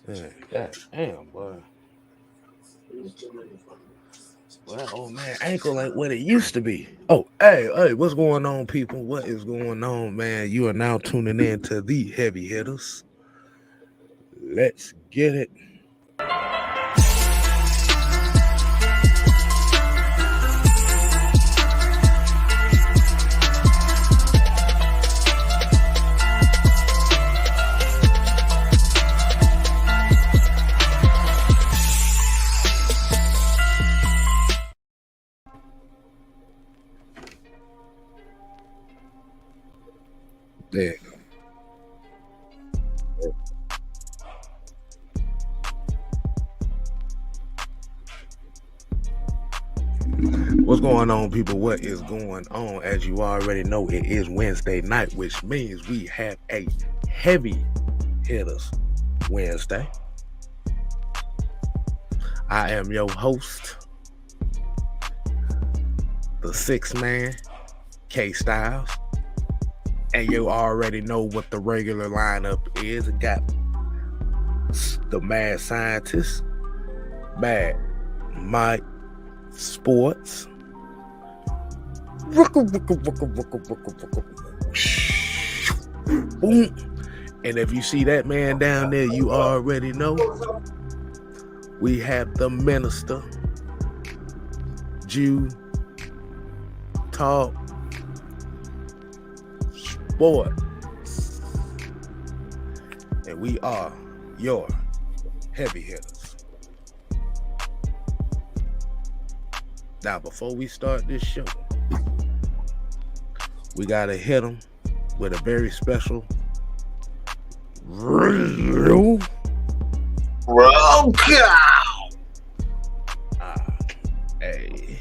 Man, God damn, boy. Well, that old man ankle ain't what it used to be. Oh, hey, what's going on, people? What is going on, man? You are now tuning in to the Heavy Hitters. Let's get it. There. What's going on, people? What is going on? As you already know, it is Wednesday night, which means we have a Heavy Hitters Wednesday. I am your host, the sixth man, K Styles. And you already know what the regular lineup is. It got the Mad Scientist, Mad Mike Sports. Boom. And if you see that man down there, you already know we have the Minister, Jew Talk Sports. And we are your Heavy Hitters. Now, before we start this show, we gotta hit them with a very special roll call. Hey.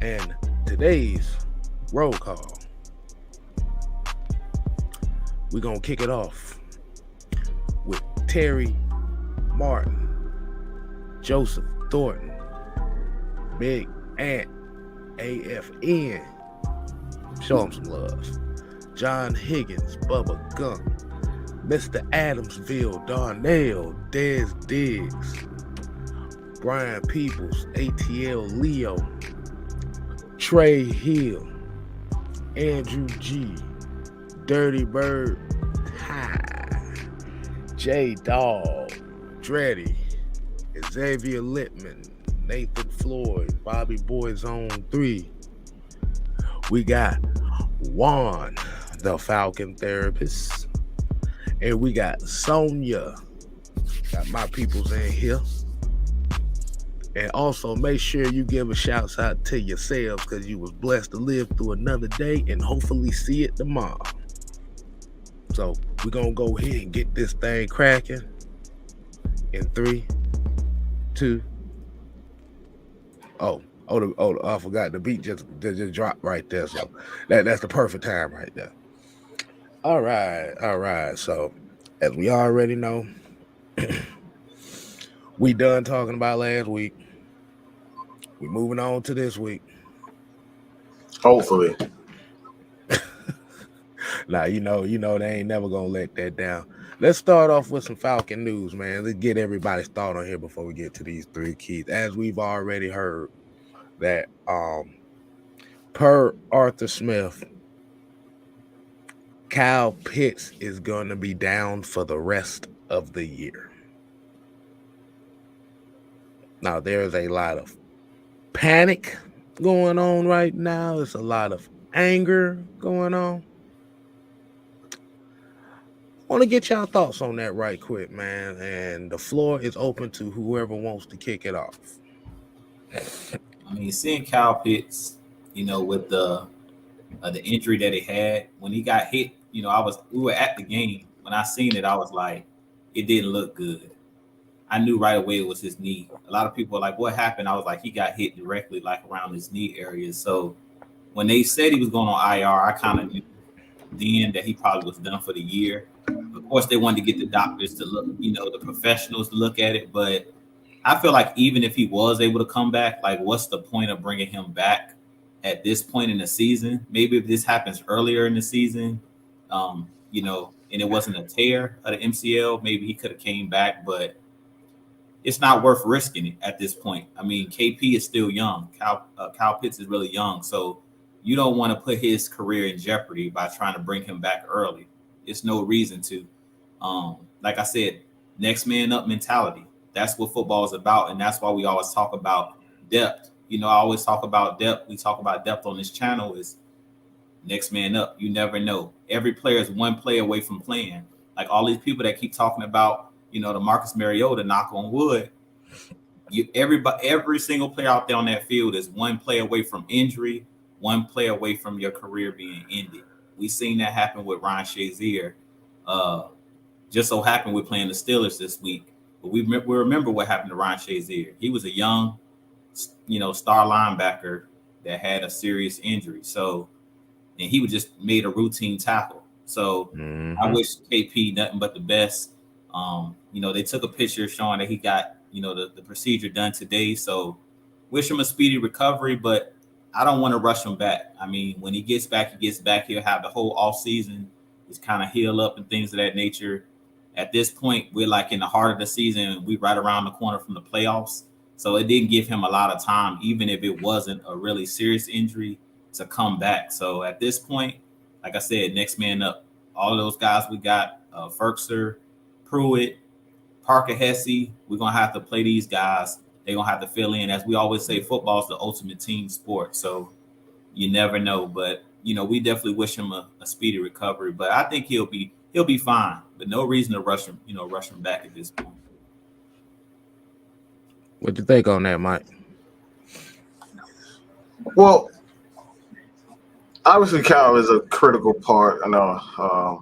And today's roll call, we're gonna kick it off with Terry Martin, Joseph Thornton, Big Ant AFN, show him some love, John Higgins, Bubba Gump, Mr. Adamsville, Darnell, Dez Diggs, Brian Peoples, ATL Leo, Trey Hill, Andrew G, Dirty Bird, J Dog, Dreddy, Xavier Littman, Nathan Floyd, Bobby Boy Zone 3. We got Juan, the Falcon Therapist. And we got Sonia. Got my peoples in here. And also make sure you give a shout out to yourselves because you was blessed to live through another day and hopefully see it tomorrow. So we're going to go ahead and get this thing cracking in 3, 2. I forgot the beat just dropped right there. So that's the perfect time right there. All right. So as we already know, we done talking about last week. We're moving on to this week. Hopefully. Now, you know, they ain't never gonna let that down. Let's start off with some Falcon news, man. Let's get everybody's thought on here before we get to these three keys. As we've already heard that per Arthur Smith, Kyle Pitts is gonna be down for the rest of the year. Now, there's a lot of panic going on right now. There's a lot of anger going on. I want to get y'all thoughts on that right quick, man. And the floor is open to whoever wants to kick it off. I mean, seeing Kyle Pitts, with the injury that he had when he got hit, we were at the game. When I seen it, I was like, it didn't look good. I knew right away it was his knee. A lot of people were like, what happened? I was like, he got hit directly, like around his knee area. So when they said he was going on IR, I kind of knew then that he probably was done for the year. Of course, they wanted to get the doctors to look, the professionals to look at it. But I feel like even if he was able to come back, like, what's the point of bringing him back at this point in the season? Maybe if this happens earlier in the season, and it wasn't a tear of the MCL, maybe he could have came back, but it's not worth risking it at this point. I mean, KP is still young. Kyle Pitts is really young, so you don't want to put his career in jeopardy by trying to bring him back early. It's no reason to. Like I said, next man up mentality. That's what football is about, and that's why we always talk about depth. I always talk about depth. We talk about depth on this channel is next man up. You never know. Every player is one play away from playing. Like all these people that keep talking about, the Marcus Mariota, knock on wood. Every single player out there on that field is one play away from injury, one play away from your career being ended. We seen that happen with Ryan Shazier. Just so happened we're playing the Steelers this week. But we remember what happened to Ryan Shazier. He was a young, star linebacker that had a serious injury. So, and he was just made a routine tackle. So I wish KP nothing but the best. They took a picture showing that he got, the procedure done today. So wish him a speedy recovery, but I don't want to rush him back. I mean, when he gets back, he'll have the whole off season, just kind of heal up and things of that nature. At this point, we're like in the heart of the season. We're right around the corner from the playoffs. So it didn't give him a lot of time, even if it wasn't a really serious injury, to come back. So at this point, like I said, next man up. All of those guys we got, Ferkser, Pruitt, Parker Hesse, we're going to have to play these guys. They're going to have to fill in. As we always say, football is the ultimate team sport. So you never know. But, we definitely wish him a speedy recovery. But I think he'll be fine. But no reason to rush him back at this point. What you think on that, Mike? Well, obviously, Kyle is a critical part and a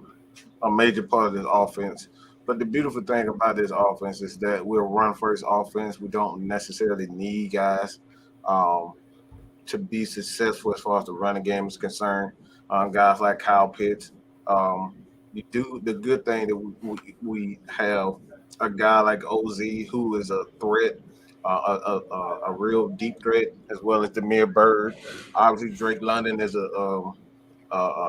major part of this offense. But the beautiful thing about this offense is that we're a run-first offense. We don't necessarily need guys to be successful as far as the running game is concerned. Guys like Kyle Pitts. You do the good thing that we have a guy like OZ who is a threat, a real deep threat, as well as Demir Bird. Obviously, Drake London is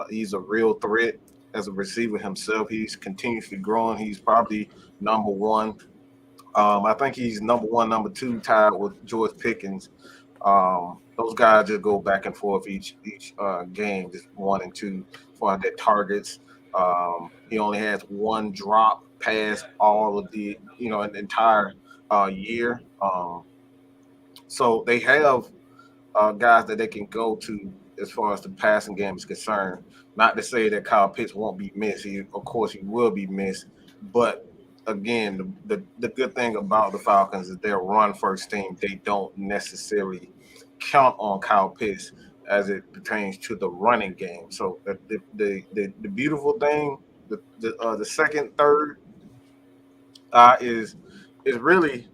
he's a real threat as a receiver himself. He's continuously growing. He's probably number one. I think he's number one, number two, tied with George Pickens. Those guys just go back and forth each game, just 1 and 2 for their targets. He only has one drop pass all of the an entire year. So they have guys that they can go to as far as the passing game is concerned. Not to say that Kyle Pitts won't be missed. Of course, he will be missed. But again, the good thing about the Falcons is they're a run-first team. They don't necessarily count on Kyle Pitts as it pertains to the running game. So the beautiful thing, the second, third is really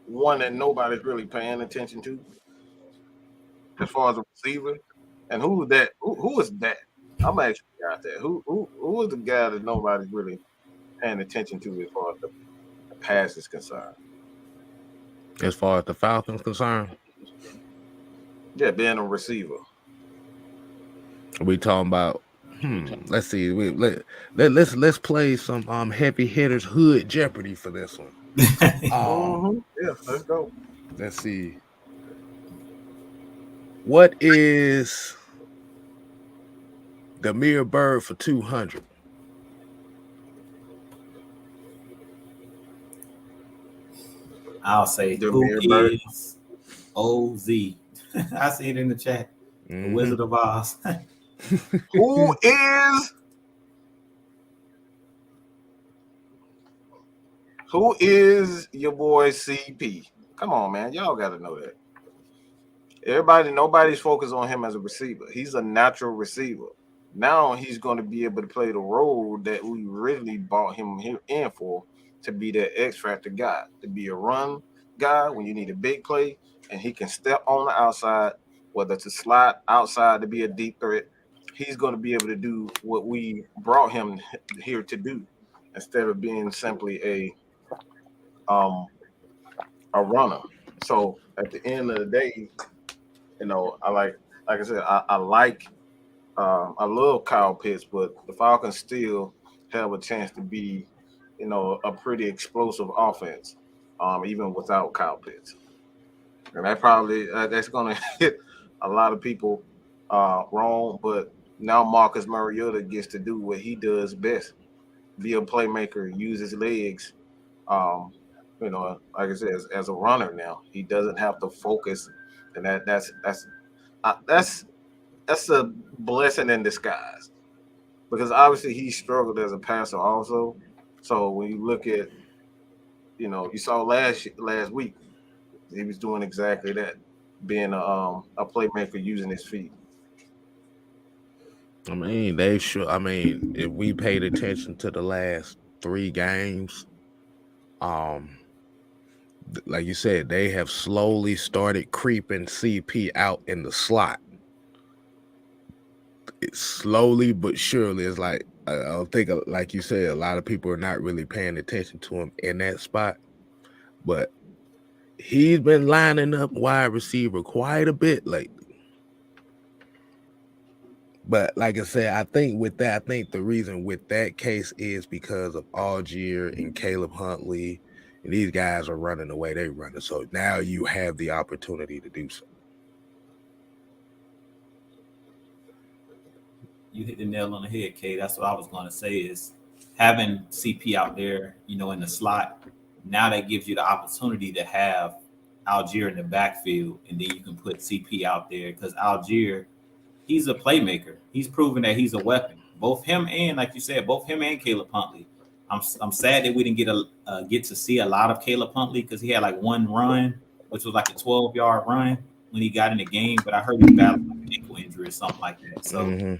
one that nobody's really paying attention to as far as a receiver. And who is that? Who is that? I'm actually got that. Who is the guy that nobody's really paying attention to as far as the pass is concerned? As far as the Falcons concerned? Yeah, being a receiver. We talking about let's see. Let's play some heavy hitters hood Jeopardy for this one. Yeah, let's go. Let's see. What is Demir Bird for 200? I'll say Demir who Bird. is OZ. I see it in the chat. The Wizard of Oz. Who is your boy CP? Come on, man. Y'all got to know that. Nobody's focused on him as a receiver. He's a natural receiver. Now he's going to be able to play the role that we originally bought him in for, to be that X factor guy, to be a run guy when you need a big play, and he can step on the outside, whether to slide outside to be a deep threat. He's going to be able to do what we brought him here to do, instead of being simply a runner. So at the end of the day, I I love Kyle Pitts, but the Falcons still have a chance to be, a pretty explosive offense, even without Kyle Pitts. And that's going to hit a lot of people wrong. But now Marcus Mariota gets to do what he does best: be a playmaker, use his legs. Um, like I said, as a runner now, he doesn't have to focus, and that's a blessing in disguise, because obviously he struggled as a passer also. So when you look at, you saw last week, he was doing exactly that, being a playmaker using his feet. I mean, they should. I mean, if we paid attention to the last 3 games, like you said, they have slowly started creeping CP out in the slot. It's slowly but surely. It's like I think, like you said, a lot of people are not really paying attention to him in that spot, but he's been lining up wide receiver quite a bit lately. But like I said, I think the reason with that case is because of Algier and Caleb Huntley, and these guys are running the way they're running. So now you have the opportunity to do so. You hit the nail on the head, Kay. That's what I was going to say, is having CP out there, in the slot. Now that gives you the opportunity to have Algier in the backfield, and then you can put CP out there, because Algier, he's a playmaker. He's proven that he's a weapon. Both him and, like you said, Caleb Huntley. I'm sad that we didn't get to see a lot of Caleb Huntley, because he had like one run, which was like a 12-yard run when he got in the game. But I heard he battled like an ankle injury or something like that. So,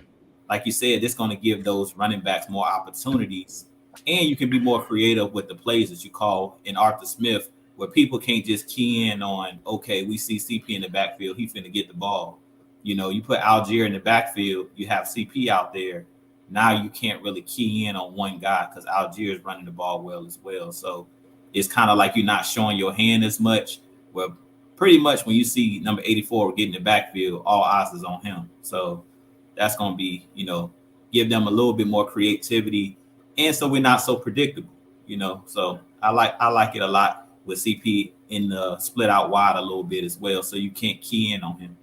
like you said, it's going to give those running backs more opportunities, and you can be more creative with the plays that you call in Arthur Smith, where people can't just key in on, okay, we see CP in the backfield, he's finna get the ball. You put Algier in the backfield, you have CP out there. Now you can't really key in on one guy, because Algier is running the ball well as well. So it's kind of like you're not showing your hand as much. Well, pretty much when you see number 84 getting the backfield, all eyes is on him. So that's going to be, give them a little bit more creativity. And so we're not so predictable, So I like it a lot with CP in the split out wide a little bit as well. So you can't key in on him.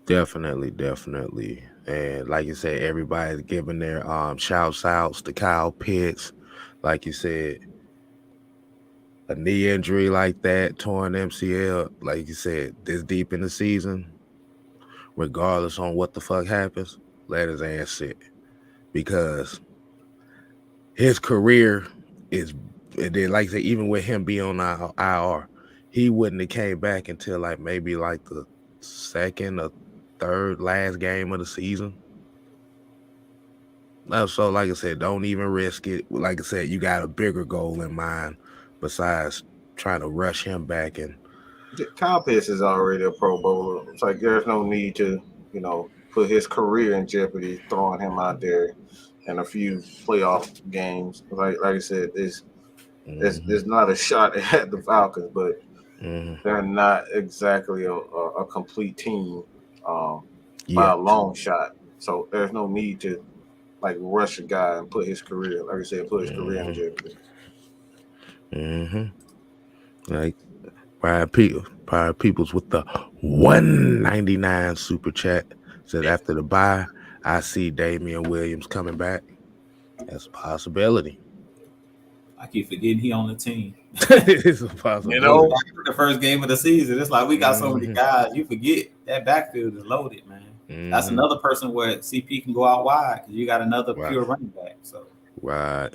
Definitely. And like you said, everybody's giving their shouts outs to Kyle Pitts. Like you said, a knee injury like that, torn MCL, like you said, this deep in the season, regardless on what the fuck happens, let his ass sit. Because his career is, like I said, even with him being on IR, he wouldn't have came back until maybe the second or third last game of the season. So like I said, don't even risk it. Like I said, you got a bigger goal in mind besides trying to rush him back. And Kyle Pitts is already a Pro Bowler. It's like there's no need to, put his career in jeopardy throwing him out there in a few playoff games. Like I said, there's not a shot at the Falcons, but they're not exactly a complete team by a long shot. So there's no need to rush a guy and put his career, like I said, career in jeopardy. Like Prior Peoples with the 199 super chat said, after the bye, I see Damian Williams coming back. That's a possibility. I keep forgetting he on the team. It's a possibility. The first game of the season, it's like we got so many guys. You forget that backfield is loaded, man. That's another person where CP can go out wide, because you got another pure running back. So right.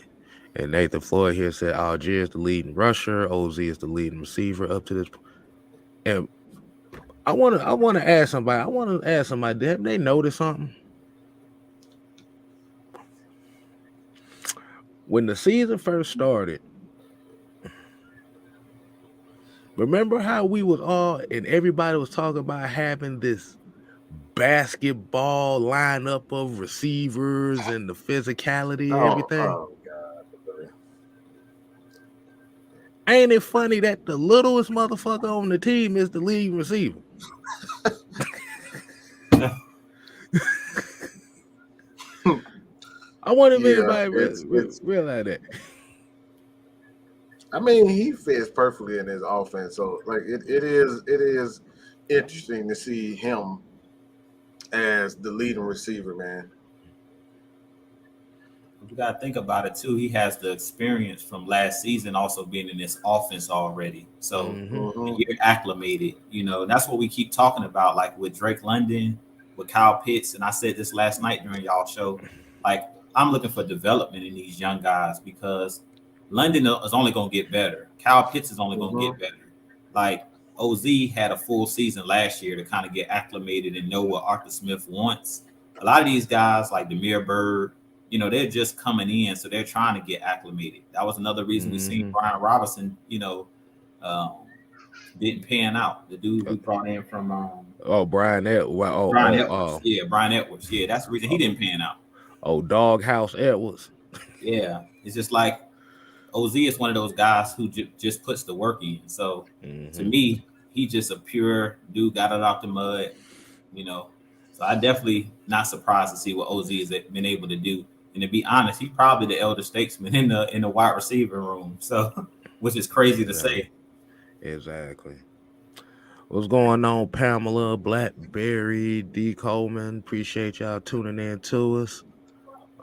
And Nathan Floyd here said Algier is the leading rusher, OZ is the leading receiver up to this. And I want to ask somebody. Have they noticed something? When the season first started, remember how we was all and everybody was talking about having this basketball lineup of receivers and the physicality and everything? Oh God. Ain't it funny that the littlest motherfucker on the team is the leading receiver? I wonder if Yeah, anybody it's. realize that. I mean, he fits perfectly in his offense. So like it is interesting to see him as the leading receiver, man. You got to think about it too. He has the experience from last season, also being in this offense already. So Mm-hmm. Mm-hmm. you're acclimated. That's what we keep talking about, like with Drake London, with Kyle Pitts, and I said this last night during y'all show. Like I'm looking for development in these young guys because London is only going to get better. Kyle Pitts is only going to get Mm-hmm. better. Like OZ had a full season last year to kind of get acclimated and know what Arthur Smith wants. A lot of these guys, like Demir Bird, they're just coming in, so they're trying to get acclimated. That was another reason we seen Mm-hmm. Brian Robinson, um, didn't pan out. The dude we brought in from Oh, Brian Edwards. Brian Edwards. Yeah, Brian Edwards. Yeah, that's the reason he didn't pan out. Doghouse Edwards. Yeah, it's just like OZ is one of those guys who just puts the work in. So to me, he just a pure dude, got it out the mud, So I definitely not surprised to see what OZ has been able to do. And to be honest, he's probably the elder statesman in the wide receiver room. So, which is crazy to say. Exactly. What's going on, Pamela, Blackberry, D. Coleman? Appreciate y'all tuning in to us.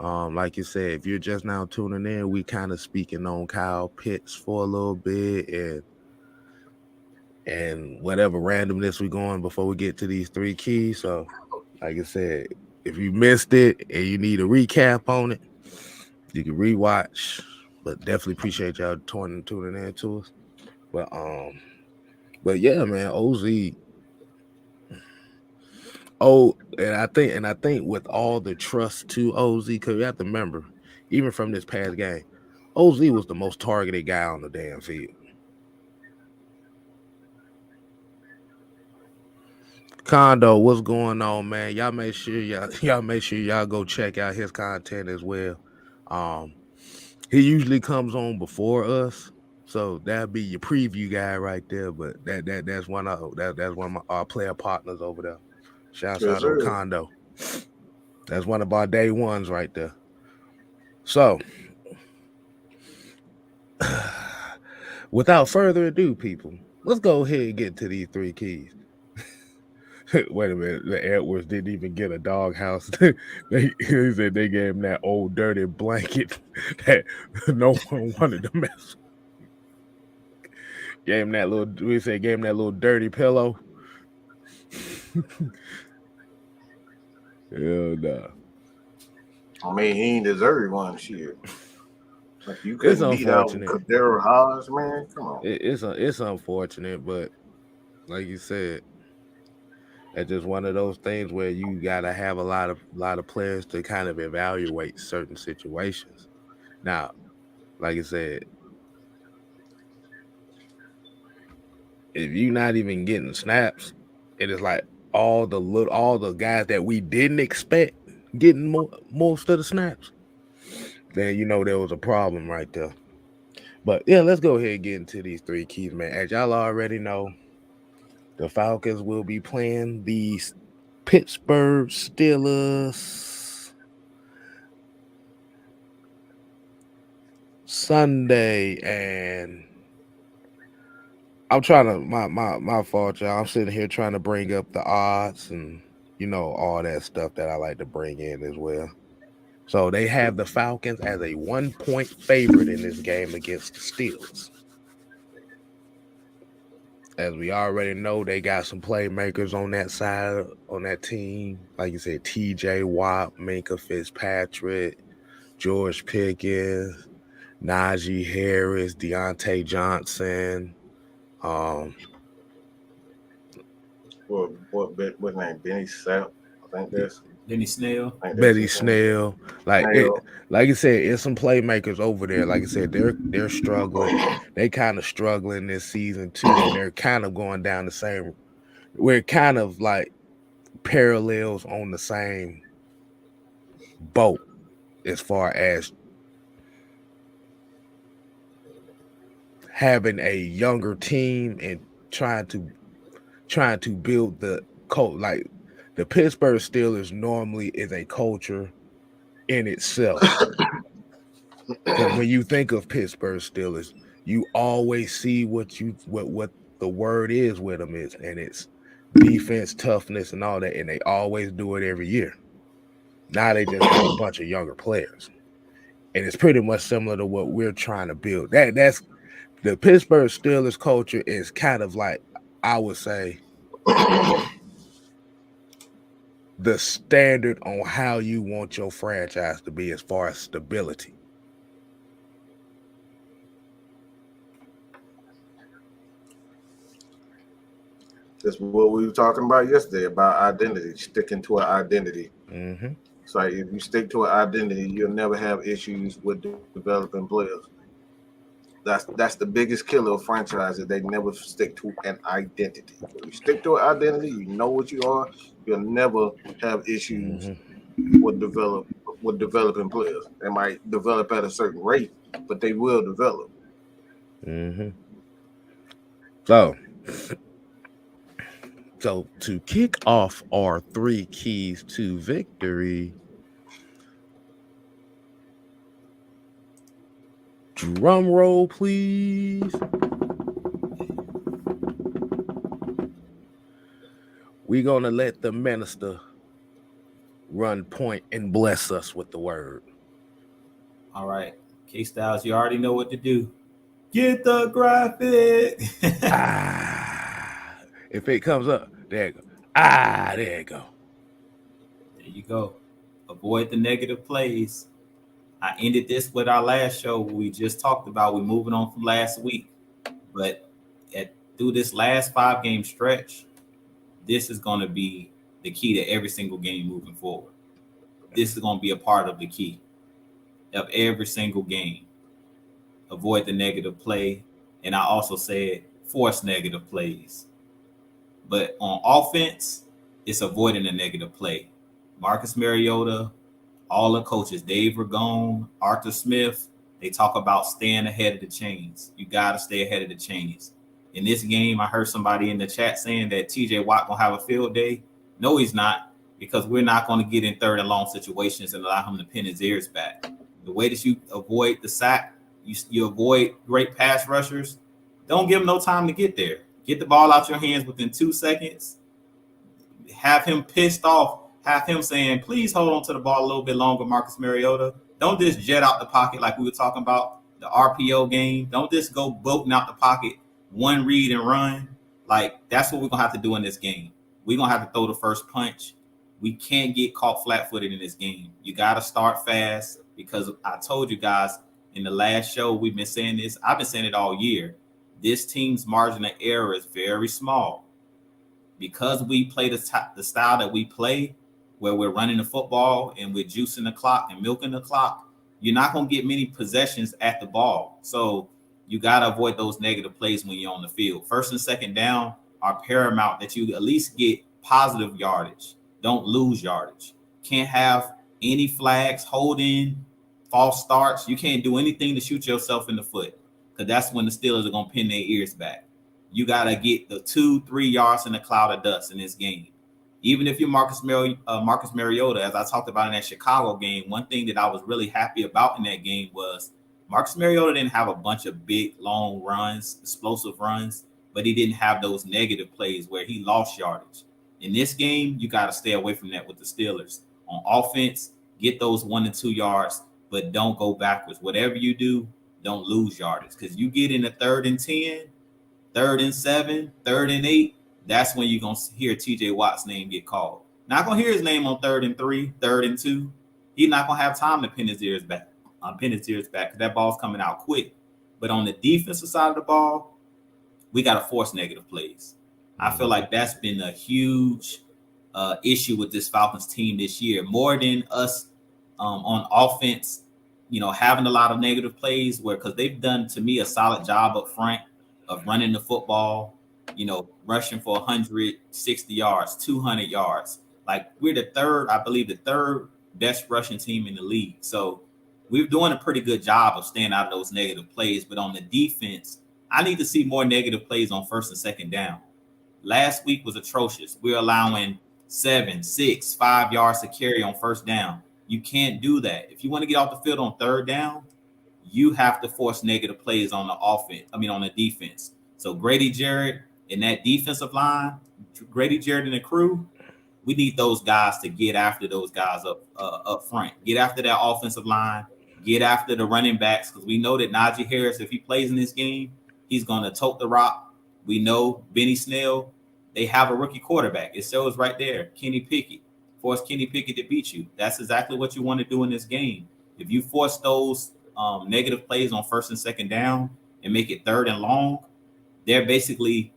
Like you said, if you're just now tuning in, we kind of speaking on Kyle Pitts for a little bit and whatever randomness we going before we get to these three keys. So, like I said, if you missed it and you need a recap on it, you can rewatch. But definitely appreciate y'all tuning in to us. But yeah, man, OZ. And I think with all the trust to OZ, because you have to remember, even from this past game, OZ was the most targeted guy on the damn field. Condo, what's going on, man? Y'all make sure y'all go check out his content as well. He usually comes on before us, so that'll be your preview guy right there. But that's one of our player partners over there. Shouts Yes, out on sir. Condo. That's one of our day ones right there. So, without further ado, people, let's go ahead and get to these three keys. Wait a minute, the Edwards didn't even get a doghouse. They said they gave him that old dirty blanket that no one wanted to mess with. Gave him that little dirty pillow. Hell nah. I mean, he ain't deserve one. Shit. Like you couldn't beat out unfortunate. Kadero Hodge, man. Come on. It's unfortunate, but like you said, it's just one of those things where you gotta have a lot of players to kind of evaluate certain situations. Now, like I said, if you're not even getting snaps, it is like all the guys that we didn't expect getting most of the snaps, then there was a problem right there. But yeah, let's go ahead and get into these three keys, man. As y'all already know, the Falcons will be playing the Pittsburgh Steelers Sunday, and I'm trying to my fault, y'all. I'm sitting here trying to bring up the odds and all that stuff that I like to bring in as well. So they have the Falcons as a 1-point favorite in this game against the Steelers. As we already know, they got some playmakers on that side, on that team. Like you said, TJ Watt, Minka Fitzpatrick, George Pickens, Najee Harris, Deontay Johnson. What name? Benny Sapp. I think that's Benny Snell. Betty Snell. Like I said, it's some playmakers over there. Like I said, they're struggling. They kind of struggling this season too, and they're kind of going down the same. We're kind of like parallels on the same boat as far as having a younger team and trying to build the cult. Like the Pittsburgh Steelers normally is a culture in itself. Because when you think of Pittsburgh Steelers, you always see what the word is with them is, and it's defense, toughness, and all that, and they always do it every year. Now they just got a bunch of younger players, and it's pretty much similar to what we're trying to build. That's the Pittsburgh Steelers culture is kind of like, I would say, the standard on how you want your franchise to be as far as stability. That's what we were talking about yesterday about identity, sticking to an identity. Mm-hmm. So if you stick to an identity, you'll never have issues with developing players. That's the biggest killer of franchises. They never stick to an identity. When you stick to an identity, you know what you are. You'll never have issues with developing players. They might develop at a certain rate, but they will develop. Mm-hmm. So to kick off our 3 keys to victory, drum roll, please. We're going to let the minister run point and bless us with the word. All right. K-Styles, you already know what to do. Get the graphic. If it comes up, there you go. There you go. There you go. Avoid the negative plays. I ended this with our last show we just talked about. We're moving on from last week. But through this last 5-game stretch, this is going to be the key to every single game moving forward. This is going to be a part of the key of every single game. Avoid the negative play. And I also said force negative plays. But on offense, it's avoiding a negative play. Marcus Mariota, all the coaches, Dave Ragone, Arthur Smith, they talk about staying ahead of the chains. You got to stay ahead of the chains. In this game, I heard somebody in the chat saying that TJ Watt going to have a field day. No, he's not, because we're not going to get in 3rd and long situations and allow him to pin his ears back. The way that you avoid the sack, you avoid great pass rushers, don't give him no time to get there. Get the ball out your hands within 2 seconds. Have him pissed off. Have him saying, please hold on to the ball a little bit longer, Marcus Mariota. Don't just jet out the pocket like we were talking about the RPO game. Don't just go boating out the pocket, one read and run. Like, that's what we're going to have to do in this game. We're going to have to throw the first punch. We can't get caught flat-footed in this game. You got to start fast, because I told you guys in the last show, we've been saying this. I've been saying it all year. This team's margin of error is very small. Because we play the style that we play, where we're running the football and we're juicing the clock and milking the clock, you're not going to get many possessions at the ball. So you got to avoid those negative plays when you're on the field. 1st and 2nd down are paramount, that you at least get positive yardage. Don't lose yardage. Can't have any flags, holding, false starts. You can't do anything to shoot yourself in the foot, because that's when the Steelers are going to pin their ears back. You got to get the 2-3 yards in a cloud of dust in this game. Even if you're Marcus Mariota, as I talked about in that Chicago game, one thing that I was really happy about in that game was Marcus Mariota didn't have a bunch of big, long runs, explosive runs, but he didn't have those negative plays where he lost yardage. In this game, you got to stay away from that with the Steelers. On offense, get those 1 and 2 yards, but don't go backwards. Whatever you do, don't lose yardage, because you get in the 3rd and 10, 3rd and 7, 3rd and 8, that's when you're going to hear TJ Watt's name get called. Not going to hear his name on 3rd and 3, 3rd and 2. He's not going to have time to pin his ears back, because that ball's coming out quick. But on the defensive side of the ball, we got to force negative plays. I feel like that's been a huge issue with this Falcons team this year, more than us on offense, having a lot of negative plays, because they've done, to me, a solid job up front of running the football, rushing for 160 yards, 200 yards. Like, we're the third best rushing team in the league. So we're doing a pretty good job of staying out of those negative plays. But on the defense, I need to see more negative plays on 1st and 2nd down. Last week was atrocious. We're allowing 7, 6, 5 yards to carry on 1st down. You can't do that. If you want to get off the field on third down, you have to force negative plays on the offense. I mean, on the defense. So Grady Jarrett and that defensive line, Grady Jarrett and the crew, we need those guys to get after those guys up front. Get after that offensive line. Get after the running backs, because we know that Najee Harris, if he plays in this game, he's going to tote the rock. We know Benny Snell, they have a rookie quarterback. It shows right there. Kenny Pickett. Force Kenny Pickett to beat you. That's exactly what you want to do in this game. If you force those negative plays on first and second down and make it third and long, they're basically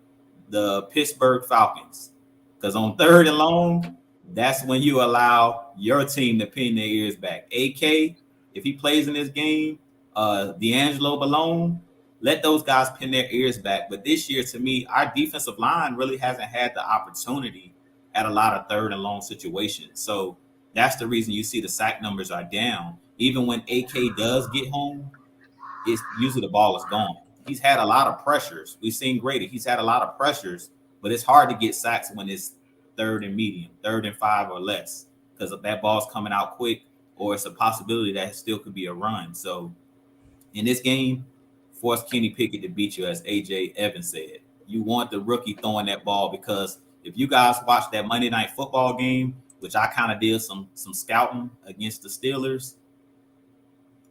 the Pittsburgh Falcons. Because on third and long, that's when you allow your team to pin their ears back. AK, if he plays in this game, D'Angelo Malone, let those guys pin their ears back. But this year, to me, our defensive line really hasn't had the opportunity at a lot of third and long situations. So that's the reason you see the sack numbers are down. Even when AK does get home, it's usually the ball is gone. He's had a lot of pressures. We've seen Grady. He's had a lot of pressures, but it's hard to get sacks when it's third and medium, 3rd and 5 or less, because that ball's coming out quick, or it's a possibility that it still could be a run. So in this game, force Kenny Pickett to beat you, as AJ Evans said. You want the rookie throwing that ball, because if you guys watch that Monday Night Football game, which I kind of did some scouting against the Steelers,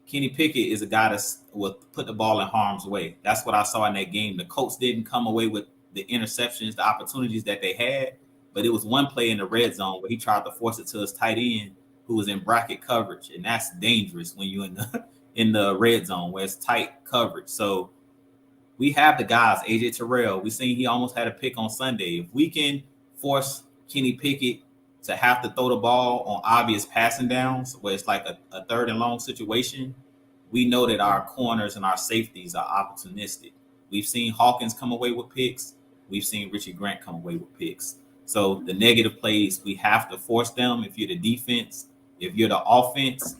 Kenny Pickett is a guy that will put the ball in harm's way. That's what I saw in that game. The Colts didn't come away with the interceptions, the opportunities that they had, but it was one play in the red zone where he tried to force it to his tight end, who was in bracket coverage, and that's dangerous when you're in the red zone where it's tight coverage. So we have the guys. AJ Terrell, we seen he almost had a pick on Sunday. If we can force Kenny Pickett to have to throw the ball on obvious passing downs where it's like a third and long situation, we know that our corners and our safeties are opportunistic. We've seen Hawkins come away with picks. We've seen Richie Grant come away with picks. So the negative plays, we have to force them. If you're the defense, if you're the offense,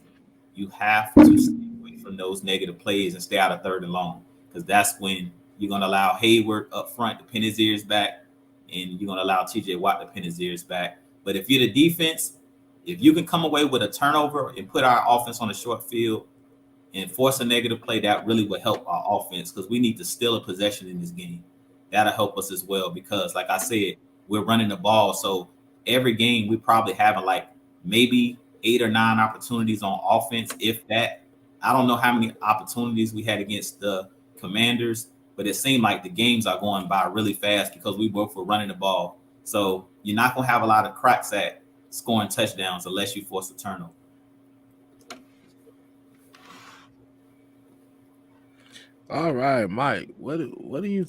you have to stay away from those negative plays and stay out of third and long, because that's when you're going to allow Hayward up front to pin his ears back, and you're going to allow TJ Watt to pin his ears back. But if you're the defense, if you can come away with a turnover and put our offense on a short field and force a negative play, that really would help our offense, because we need to steal a possession in this game. That'll help us as well, because like I said, we're running the ball. So every game we probably having like maybe 8 or 9 opportunities on offense, if that. I don't know how many opportunities we had against the Commanders, but it seemed like the games are going by really fast because we both were running the ball. So you're not going to have a lot of cracks at scoring touchdowns unless you force a turnover. All right, Mike. What do you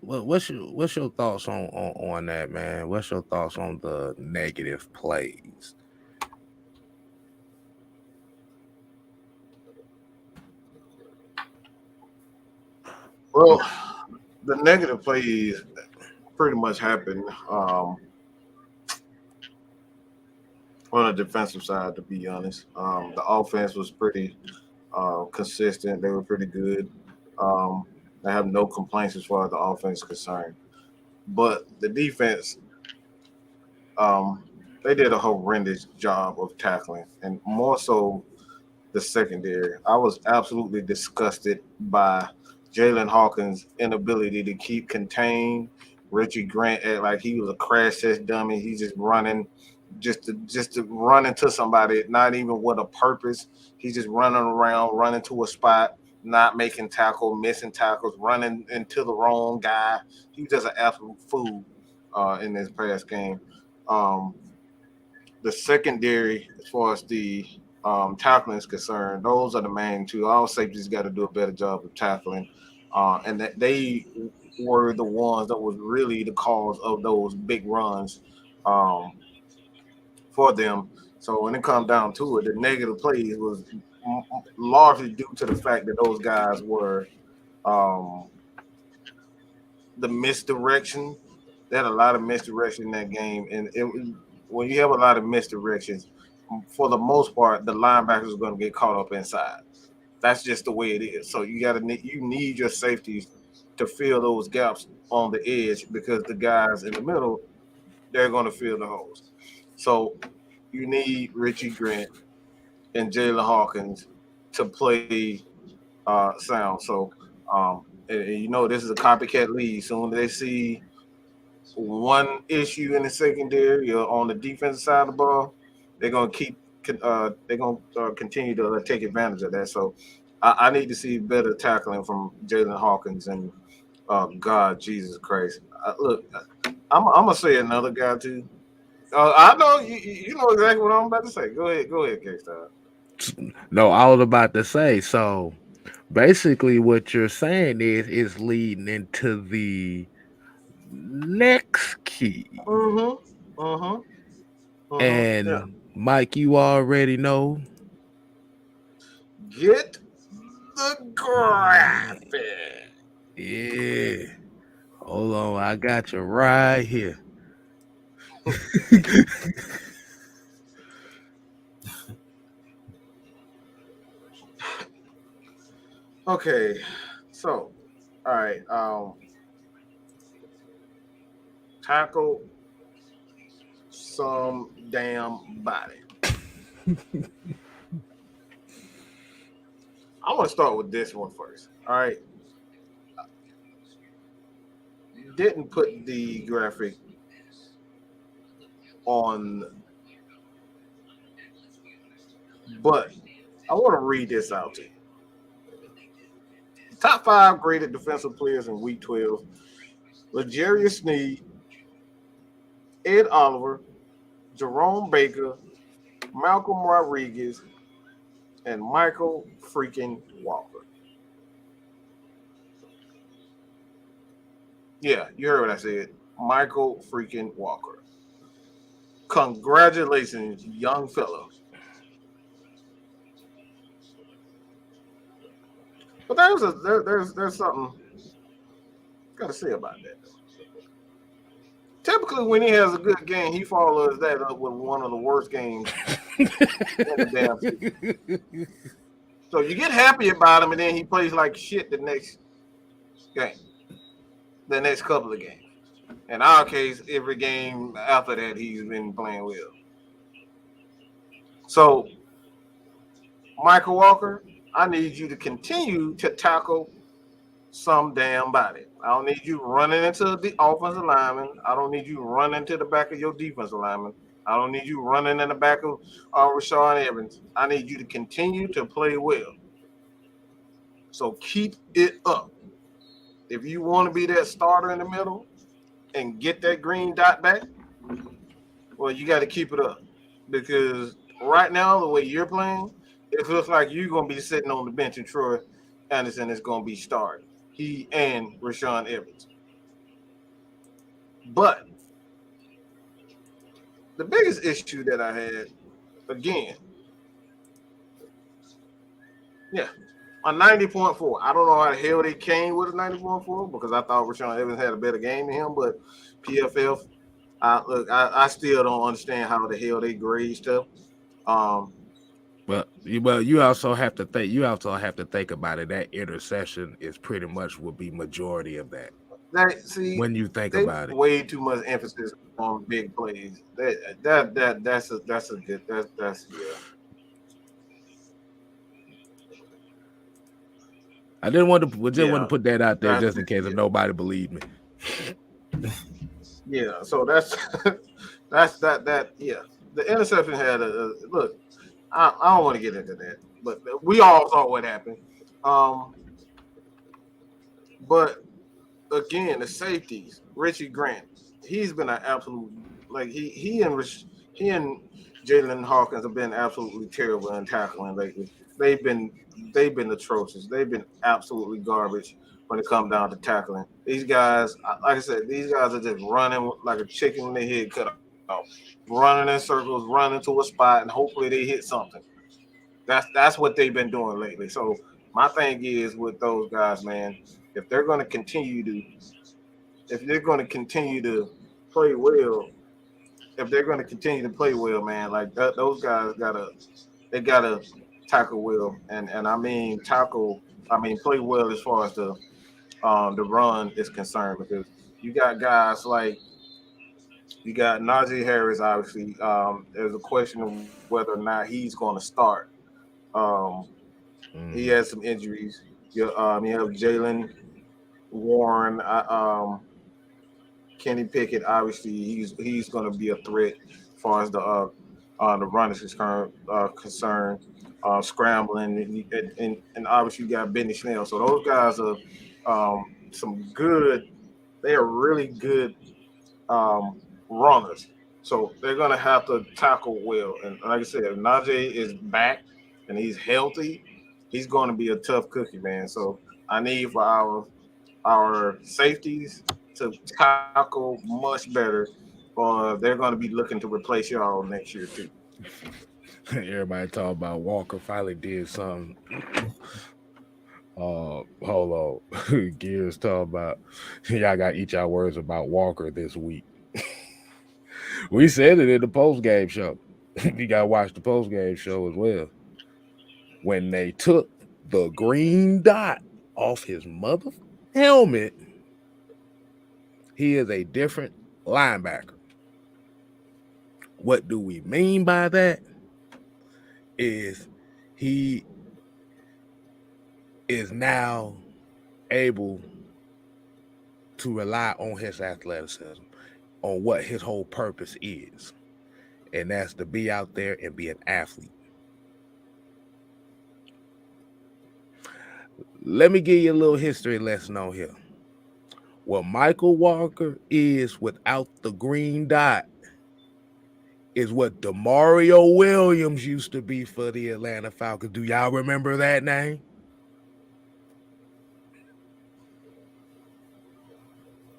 what's your thoughts on that, man? What's your thoughts on the negative plays? Well, the negative plays pretty much happened on the defensive side, to be honest. The offense was pretty consistent. They were pretty good. I have no complaints as far as the offense is concerned. But the defense, they did a horrendous job of tackling, and more so the secondary. I was absolutely disgusted by Jalen Hawkins' inability to keep contained. Richie Grant act like he was a crash test dummy. He's just running, just to run into somebody, not even with a purpose. He's just running around, running to a spot, not making tackle, missing tackles, running into the wrong guy. He was just an absolute fool in this past game. The secondary, as far as the tackling is concerned, those are the main two. All safeties got to do a better job of tackling, and that they were the ones that was really the cause of those big runs for them. So when it comes down to it, the negative plays was largely due to the fact that those guys were the misdirection. They had a lot of misdirection in that game, and when you have a lot of misdirections, for the most part, the linebackers are going to get caught up inside. That's just the way it is. So you need your safeties to fill those gaps on the edge, because the guys in the middle, they're going to fill the holes. So you need Richie Grant and Jalen Hawkins to play sound. So, and you know, this is a copycat league. Soon as they see one issue in the secondary or on the defensive side of the ball, they're gonna continue to take advantage of that. So, I need to see better tackling from Jalen Hawkins and God, Jesus Christ. Look, I'm gonna say another guy too. I know you know exactly what I'm about to say. Go ahead, K-Star. No, I was about to say. So basically, what you're saying is leading into the next key. Mm-hmm. Mm-hmm. Mm-hmm. Yeah. And Mike, you already know. Get the graphic. Yeah. Hold on, I got you right here. Okay. So, all right. Tackle some damn body. I want to start with this one first. All right. Didn't put the graphic on, but I want to read this out to you. Top 5 graded defensive players in Week 12: L'Jarius Sneed, Ed Oliver, Jerome Baker, Malcolm Rodriguez, and Michael freaking Walker. Yeah, you heard what I said. Michael freaking Walker. Congratulations, young fellow. But there's something got to say about that. Typically, when he has a good game, he follows that up with one of the worst games in the damn season. So you get happy about him, and then he plays like shit the next game, the next couple of games. In our case, every game after that, he's been playing well. So, Michael Walker, I need you to continue to tackle some damn body. I don't need you running into the offensive lineman. I don't need you running to the back of your defensive lineman. I don't need you running in the back of Rashawn Evans. I need you to continue to play well. So keep it up. If you want to be that starter in the middle and get that green dot back, well, you got to keep it up. Because right now, the way you're playing, it looks like you're going to be sitting on the bench and Troy Anderson is going to be starting. He and Rashawn Evans. But the biggest issue that I had, again, yeah, a 90.4. I don't know how the hell they came with a 90.4 because I thought Rashawn Evans had a better game than him. But PFF, I still don't understand how the hell they grade stuff. Well, you also have to think. You also have to think about it. That interception is pretty much would be majority of that. When you think about it, way too much emphasis on big plays. That's a good that's yeah. I didn't want to want to put that out there just in case if nobody believed me. Yeah, so that's that. Yeah, the interception had a look. I don't want to get into that, but we all saw what happened. But again, the safeties, Richie Grant, he's been an absolute he and Jalen Hawkins have been absolutely terrible in tackling lately. They've been atrocious. They've been absolutely garbage when it comes down to tackling. These guys, like I said, these guys are just running like a chicken when their head cut off, running in circles, running to a spot, and hopefully they hit something. That's what they've been doing lately. So my thing is with those guys, man, if they're going to continue to play well, man, like those guys gotta tackle well, and I mean play well as far as the run is concerned because you got guys like Najee Harris. Obviously, there's a question of whether or not he's going to start. Um, he Mm. has some injuries. You have Jalen Warren, Kenny Pickett. Obviously, he's going to be a threat as far as the run is concerned. Scrambling and obviously you got Benny Snell. So those guys are some good. They are really good runners. So they're gonna have to tackle well. And like I said, if Najee is back and he's healthy, he's going to be a tough cookie, man. So I need for our safeties to tackle much better, or they're going to be looking to replace y'all next year too. Everybody talk about Walker finally did something. Hold on. Gears talk about y'all got to eat y'all words about Walker this week. We said it in the post game show. You got to watch the post game show as well. When they took the green dot off his mother helmet, he is a different linebacker. What do we mean by that? Is he is now able to rely on his athleticism, on what his whole purpose is, and that's to be out there and be an athlete. Let me give you a little history lesson on here. What Michael Walker is without the green dot is what Demario Williams used to be for the Atlanta Falcons. Do y'all remember that name?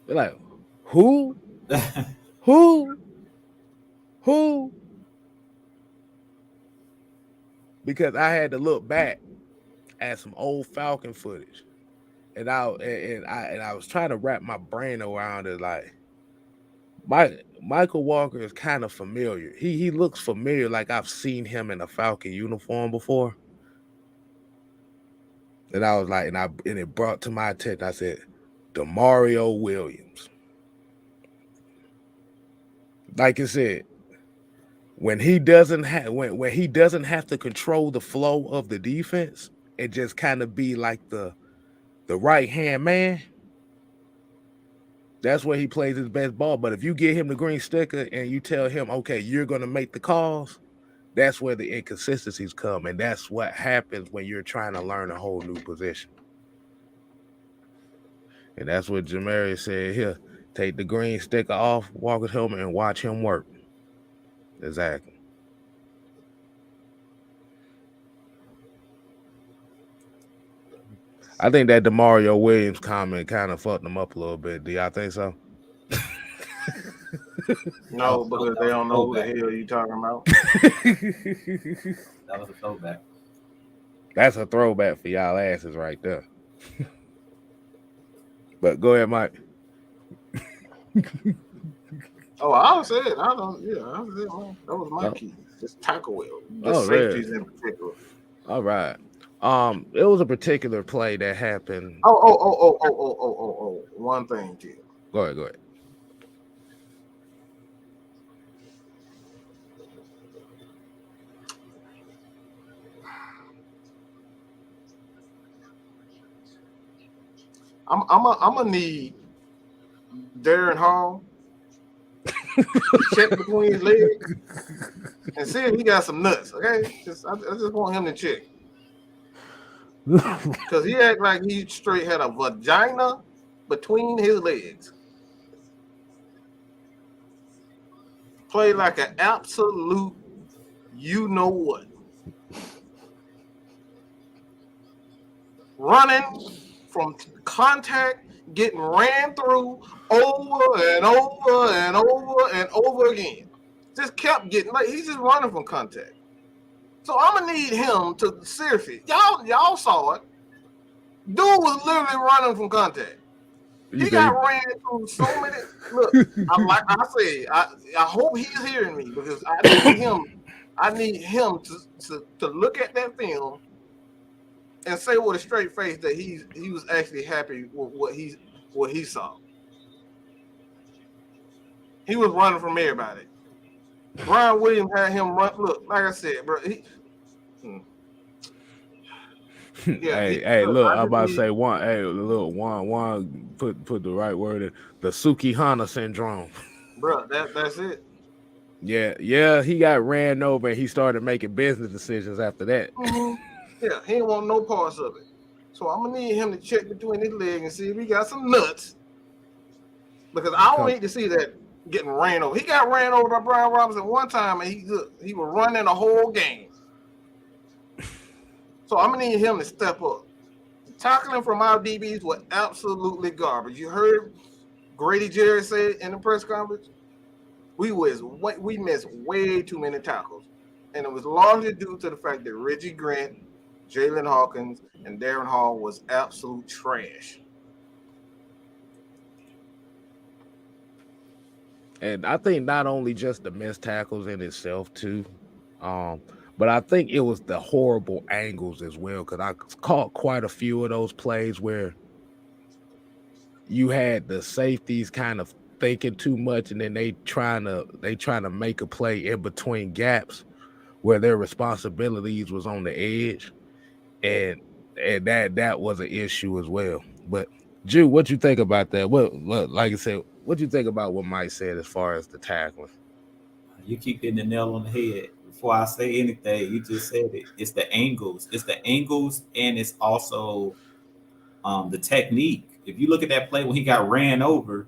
They're like, who? Who? Who? Because I had to look back at some old Falcon footage, and I was trying to wrap my brain around it. Like, Michael Walker is kind of familiar. He looks familiar, like I've seen him in a Falcon uniform before. And I was like, and it brought to my attention. I said, Demario Williams. Like I said, when he doesn't have when he doesn't have to control the flow of the defense and just kind of be like the right hand man, that's where he plays his best ball. But if you get him the green sticker and you tell him, okay, you're gonna make the calls, that's where the inconsistencies come, and that's what happens when you're trying to learn a whole new position. And that's what Jamari said here. Take the green sticker off Walker's helmet and watch him work. Exactly. I think that Demario Williams comment kind of fucked them up a little bit. Do y'all think so? No, because they don't know who the hell you talking about. That was a throwback. That's a throwback for y'all asses right there. But go ahead, Mike. Oh, I said, I don't. Yeah, I said, well, that was my key. Just tackle well. Just safeties in particular. All right. It was a particular play that happened. Oh. One thing, kid. Go ahead. I'm gonna need Darren Hall check between his legs and see if he got some nuts. Okay, I just want him to check because he act like he straight had a vagina between his legs. Play like an absolute, you know what, running from contact, getting ran through over and over and over and over again. Just kept getting like he's just running from contact. So I'm gonna need him to seriously. Y'all saw it. Dude was literally running from contact. He got ran through so many. Look, like I said, I hope he's hearing me because I need him to look at that film and say with a straight face that he was actually happy with what he saw. He was running from everybody. Brian Williams had him run. Look, like I said, bro. Yeah, Hey, look, look, I I'm just about to need, say one. Hey, look, one, put the right word in the Sukihana syndrome. bro. That's it. Yeah, he got ran over and he started making business decisions after that. Hmm. Yeah, he ain't want no parts of it. So I'm gonna need him to check between his legs and see if he got some nuts. Because I don't Come, need to see that getting ran over. He got ran over by Brian Robinson one time, and he was running the whole game. So I'm gonna need him to step up. The tackling from our DBs was absolutely garbage. You heard Grady Jarrett say in the press conference, we missed way too many tackles, and it was largely due to the fact that Reggie Grant, Jalen Hawkins, and Darren Hall was absolute trash. and I think not only just the missed tackles in itself too, um, but I think it was the horrible angles as well. Because I caught quite a few of those plays where you had the safeties kind of thinking too much, and then they trying to make a play in between gaps where their responsibilities was on the edge, and that was an issue as well. But Jew, what you think about that? What like I said, what you think about what Mike said as far as the tackling? You keep hitting the nail on the head. Before I say anything, you just said it. It's the angles. It's the angles, and it's also the technique. If you look at that play when he got ran over,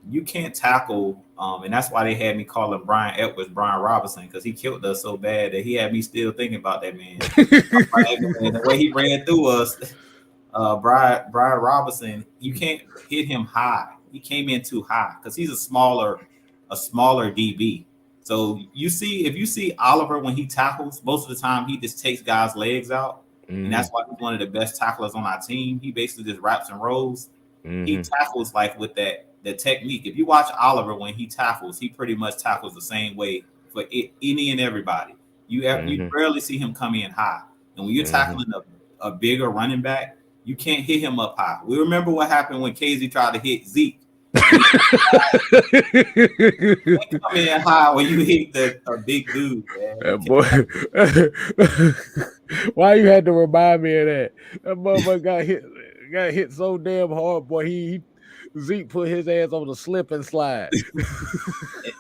you can't tackle, and that's why they had me calling Brian Edwards Brian Robinson, because he killed us so bad that he had me still thinking about that man. And the way he ran through us, Brian Robinson, you can't hit him high. He came in too high because he's a smaller DB. So if you see Oliver when he tackles, most of the time he just takes guys' legs out, and that's Mm-hmm, why he's one of the best tacklers on our team. He basically just wraps and rolls. He mm-hmm, tackles like with that technique. If you watch Oliver when he tackles, he pretty much tackles the same way for any and everybody. You mm-hmm, rarely see him come in high, and when you're mm-hmm. tackling a bigger running back, you can't hit him up high. We remember what happened when Casey tried to hit Zeke. You come in high when you hit a big dude, man. You Boy, why you had to remind me of that? That motherfucker got hit so damn hard, boy. He Zeke put his ass on the slip and slide.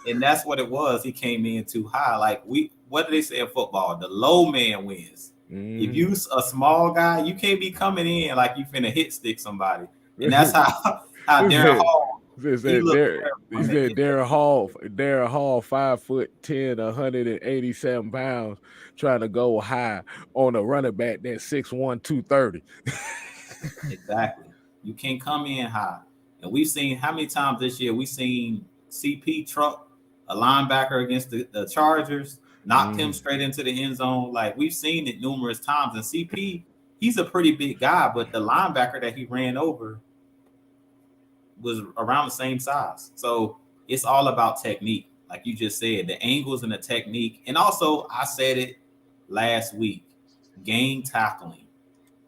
and that's what it was. He came in too high. Like what do they say in football? The low man wins. If Mm-hmm. you a small guy, you can't be coming in like you finna hit stick somebody. And that's how Darren Hall He he said looked Darren, he terrible. said Darren Hall 5'10", 187 pounds, trying to go high on a running back that's 6'1", 230. Exactly. You can't come in high. And we've seen how many times this year we've seen CP truck a linebacker against the Chargers, knocked him Mm, straight into the end zone. Like we've seen it numerous times. And CP, he's a pretty big guy, but the linebacker that he ran over was around the same size. So it's all about technique. Like you just said, the angles and the technique. And also, I said it last week, game tackling.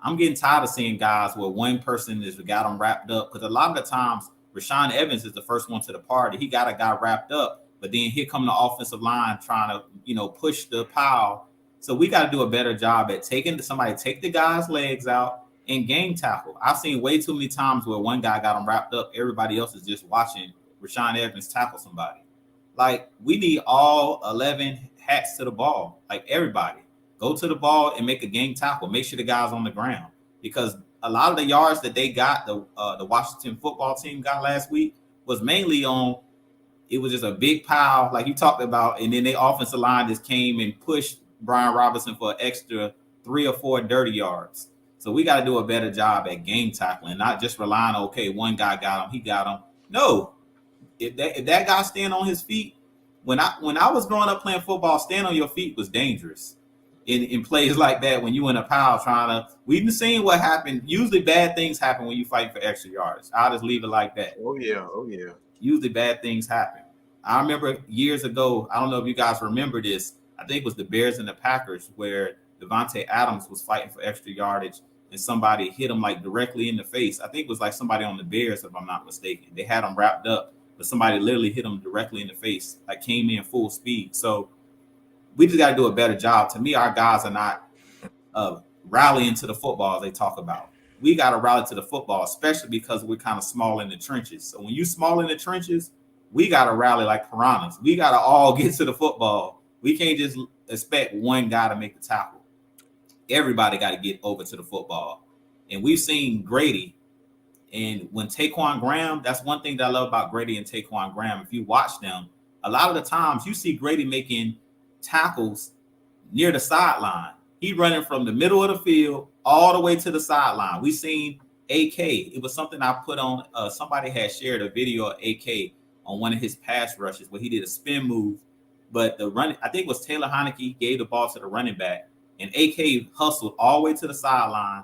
I'm getting tired of seeing guys where one person is got them wrapped up, because a lot of the times Rashaan Evans is the first one to the party. He got a guy wrapped up, but then here come the offensive line trying to, push the pile. So we got to do a better job at take the guy's legs out and game tackle. I've seen way too many times where one guy got him wrapped up, everybody else is just watching Rashaan Evans tackle somebody. Like we need all 11 hats to the ball, like everybody. Go to the ball and make a game tackle. Make sure the guy's on the ground, because a lot of the yards that they got, the Washington football team got last week, was mainly on. It was just a big pile, like you talked about, and then the offensive line just came and pushed Brian Robinson for an extra 3 or 4 dirty yards. So we got to do a better job at game tackling, not just relying on, okay, one guy got him, he got him. No, if that guy stand on his feet, when I was growing up playing football, stand on your feet was dangerous. In plays like that, when you in a pile we've been seeing what happened. Usually bad things happen when you fight for extra yards. I'll just leave it like that. Oh yeah, oh yeah. Usually bad things happen. I remember years ago, I don't know if you guys remember this, I think it was the Bears and the Packers, where Devontae Adams was fighting for extra yardage and somebody hit him like directly in the face. I think it was like somebody on the Bears, if I'm not mistaken. They had him wrapped up, but somebody literally hit him directly in the face, like came in full speed. So we just got to do a better job. To me, our guys are not rallying to the football they talk about. We got to rally to the football, especially because we're kind of small in the trenches. So when you small in the trenches, we got to rally like piranhas. We got to all get to the football. We can't just expect one guy to make the tackle. Everybody got to get over to the football. And we've seen Grady. And when Taquan Graham, that's one thing that I love about Grady and Taquan Graham. If you watch them, a lot of the times you see Grady making tackles near the sideline. He running from the middle of the field all the way to the sideline. We seen AK. It was something I put on. Somebody had shared a video of AK on one of his pass rushes where he did a spin move. But the run, I think it was Taylor Heineke gave the ball to the running back, and AK hustled all the way to the sideline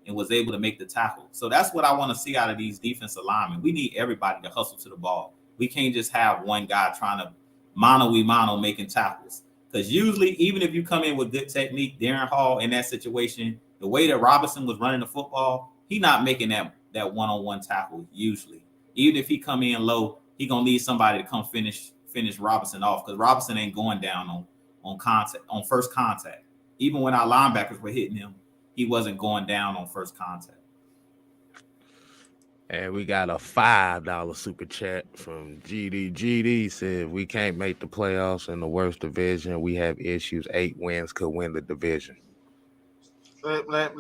and was able to make the tackle. So that's what I want to see out of these defensive linemen. We need everybody to hustle to the ball. We can't just have one guy trying to mano making tackles. Because usually, even if you come in with good technique, Darren Hall in that situation, the way that Robinson was running the football, he not making that one-on-one tackle usually. Even if he come in low, he gonna need somebody to come finish Robinson off, because Robinson ain't going down on first contact. Even when our linebackers were hitting him, he wasn't going down on first contact. And we got a $5 super chat from GD. GD said, we can't make the playoffs in the worst division. We have issues. 8 wins could win the division. Let me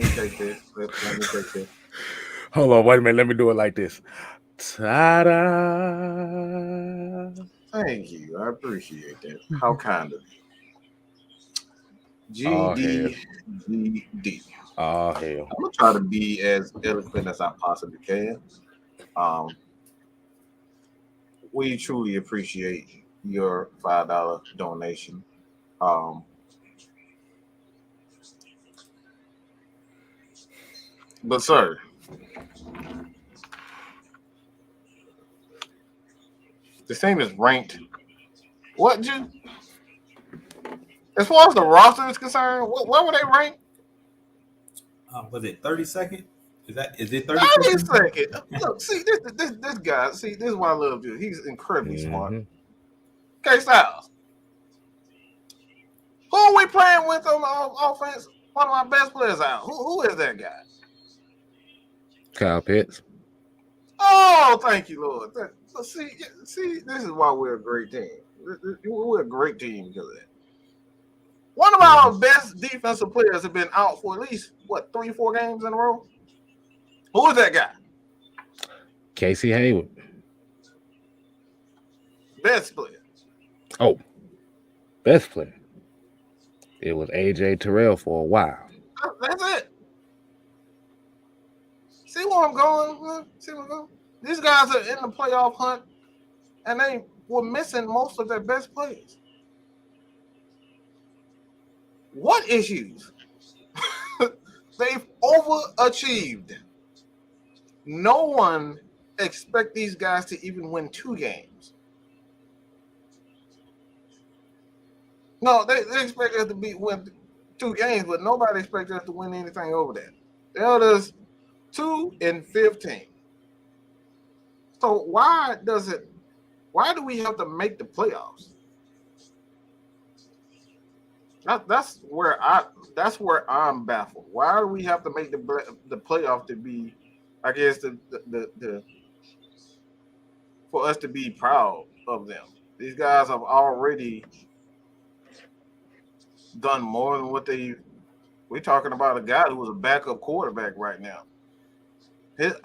take this. Let me take this. Hold on, wait a minute. Let me do it like this. Ta-da! Thank you. I appreciate that. How kind of you. GD. Oh, hell. I'm going to try to be as eloquent as I possibly can. We truly appreciate your $5 donation. But, sir, this team is ranked. What, Ju? As far as the roster is concerned, where were they ranked? Was it 32nd? Is it 32nd? Look, see this guy. See, this is why I love you. He's incredibly smart. Okay, Styles. Who are we playing with on offense? One of my best players out. Who is that guy? Kyle Pitts. Oh, thank you, Lord. So see, this is why we're a great team. We're a great team because of that. One of our best defensive players have been out for at least, 3-4 games in a row? Who is that guy? Casey Hayward. Best player. Oh, best player. It was AJ Terrell for a while. That's it. See where I'm going? These guys are in the playoff hunt, and they were missing most of their best players. What issues? They've overachieved. No one expects these guys to even win 2 games. No, they expect us to win 2 games, but nobody expects us to win anything over that. They held us 2-15. So why do we have to make the playoffs? That's where I'm baffled. Why do we have to make the playoff to be, I guess, the for us to be proud of them? These guys have already done more than what we're talking about a guy who was a backup quarterback right now. His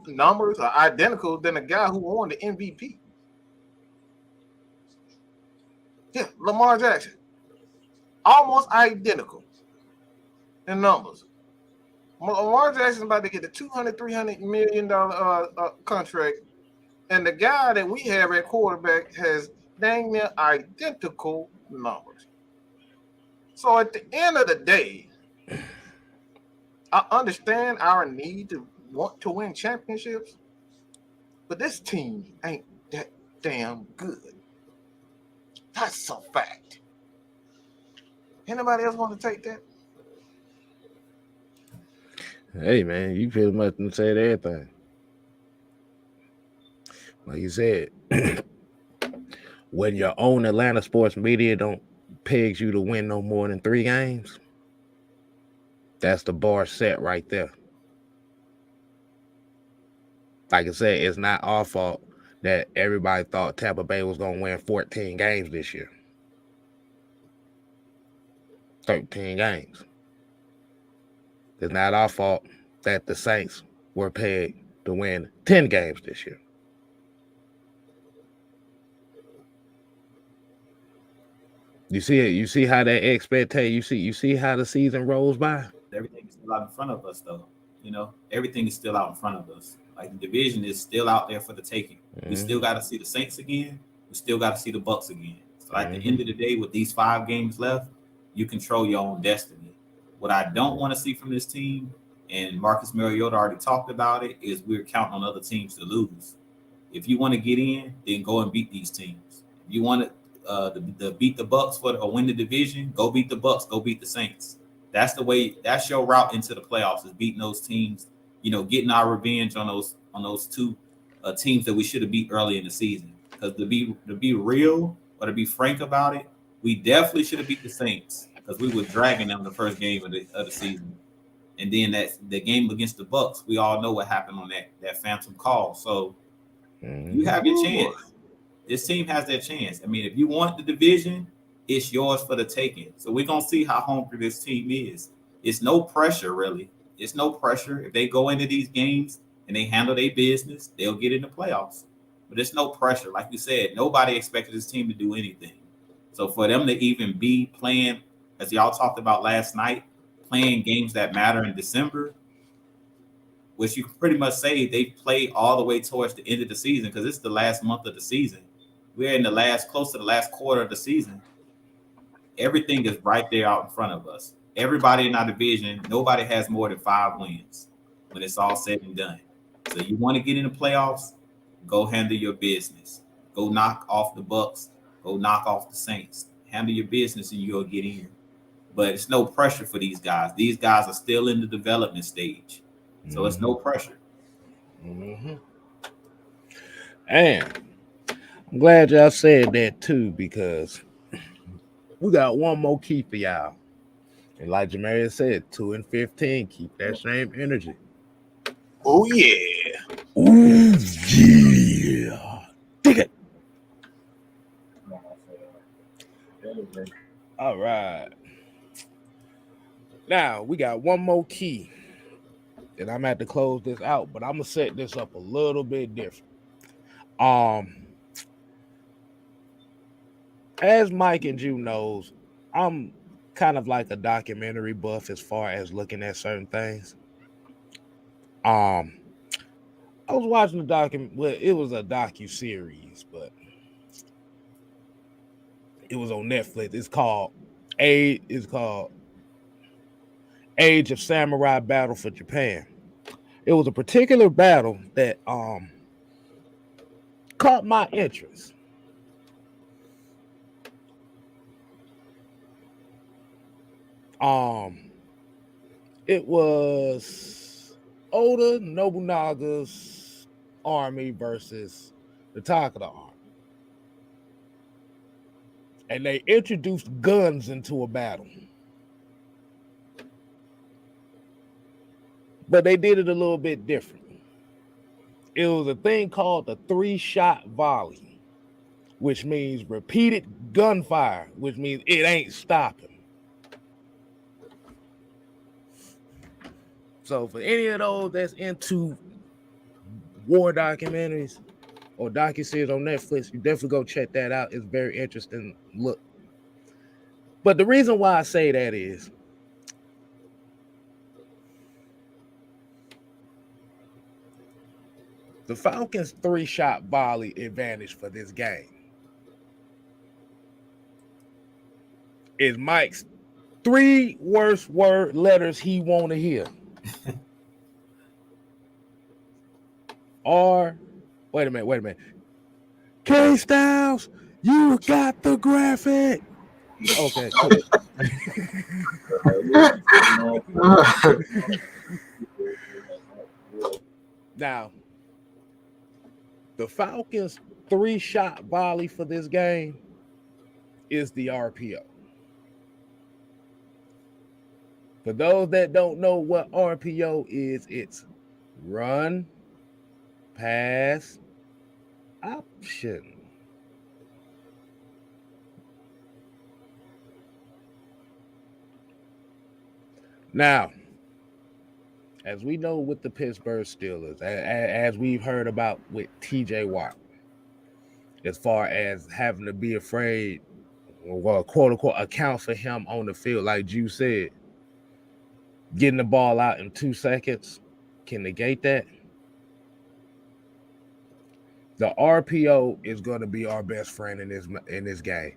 numbers are identical than a guy who won the MVP. Yeah, Lamar Jackson. Almost identical in numbers. Lamar Jackson's about to get a $200-300 million contract, and the guy that we have at quarterback has dang near identical numbers. So at the end of the day, I understand our need to want to win championships, but this team ain't that damn good. That's a fact. Anybody else want to take that? Hey, man, you pretty much said everything. Like you said, when your own Atlanta sports media don't pegs you to win no more than 3 games, that's the bar set right there. Like I said, it's not our fault that everybody thought Tampa Bay was going to win 14 games this year. 13 games. It's not our fault that the Saints were pegged to win 10 games this year. You see it. You see how that expectation. You see how the season rolls by. Everything is still out in front of us, though. Everything is still out in front of us. Like the division is still out there for the taking. We still got to see the Saints again. We still got to see the Bucks again. So at the end of the day, with these 5 games left, you control your own destiny. What I don't want to see from this team, and Marcus Mariota already talked about it, is we're counting on other teams to lose. If you want to get in, then go and beat these teams. If you want to beat the Bucks or win the division, go beat the Bucks, go beat the Saints. That's the way. That's your route into the playoffs, is beating those teams. Getting our revenge on those 2 teams that we should have beat early in the season. Because to be real or to be frank about it, we definitely should have beat the Saints because we were dragging them the first game of the season. And then the game against the Bucks, we all know what happened on that phantom call. So you have your chance. This team has their chance. I mean, if you want the division, it's yours for the taking. So we're going to see how hungry this team is. It's no pressure, really. It's no pressure. If they go into these games and they handle their business, they'll get in the playoffs. But it's no pressure. Like you said, nobody expected this team to do anything. So for them to even be playing, as y'all talked about last night, playing games that matter in December, which you can pretty much say they play all the way towards the end of the season because it's the last month of the season. We're in close to the last quarter of the season. Everything is right there out in front of us. Everybody in our division, nobody has more than 5 wins when it's all said and done. So you want to get in the playoffs, go handle your business. Go knock off the Bucks. Go knock off the Saints. Handle your business and you'll get in. But it's no pressure for these guys. These guys are still in the development stage. So it's no pressure. And I'm glad y'all said that too, because we got one more key for y'all. And like Jamaria said, 2-15, keep that same energy. Oh yeah. Ooh yeah. Dig it. All right. Now we got one more key. And I'm at to close this out, but I'm gonna set this up a little bit different. As Mike and Jew knows, I'm kind of like a documentary buff as far as looking at certain things. I was watching the well, it was a docu-series, but it was on Netflix. It's called Age of Samurai Battle for Japan. It was a particular battle that caught my interest. It was Oda Nobunaga's army versus the Takeda army. And they introduced guns into a battle. But they did it a little bit different. It was a thing called the 3-shot volley, which means repeated gunfire, which means it ain't stopping. So for any of those that's into war documentaries or docuseries on Netflix, you definitely go check that out. It's very interesting look. But the reason why I say that is the Falcons' 3-shot volley advantage for this game is Mike's 3 worst letters he want to hear. Or, wait a minute. K Styles, you got the graphic. Okay, cool. Now, the Falcons' 3-shot volley for this game is the RPO. For those that don't know what RPO is, it's run, pass, option. Now, as we know with the Pittsburgh Steelers, as we've heard about with TJ Watt, as far as having to be afraid, well, quote unquote, account for him on the field, like you said, getting the ball out in 2 seconds can negate that. The RPO is going to be our best friend in this game.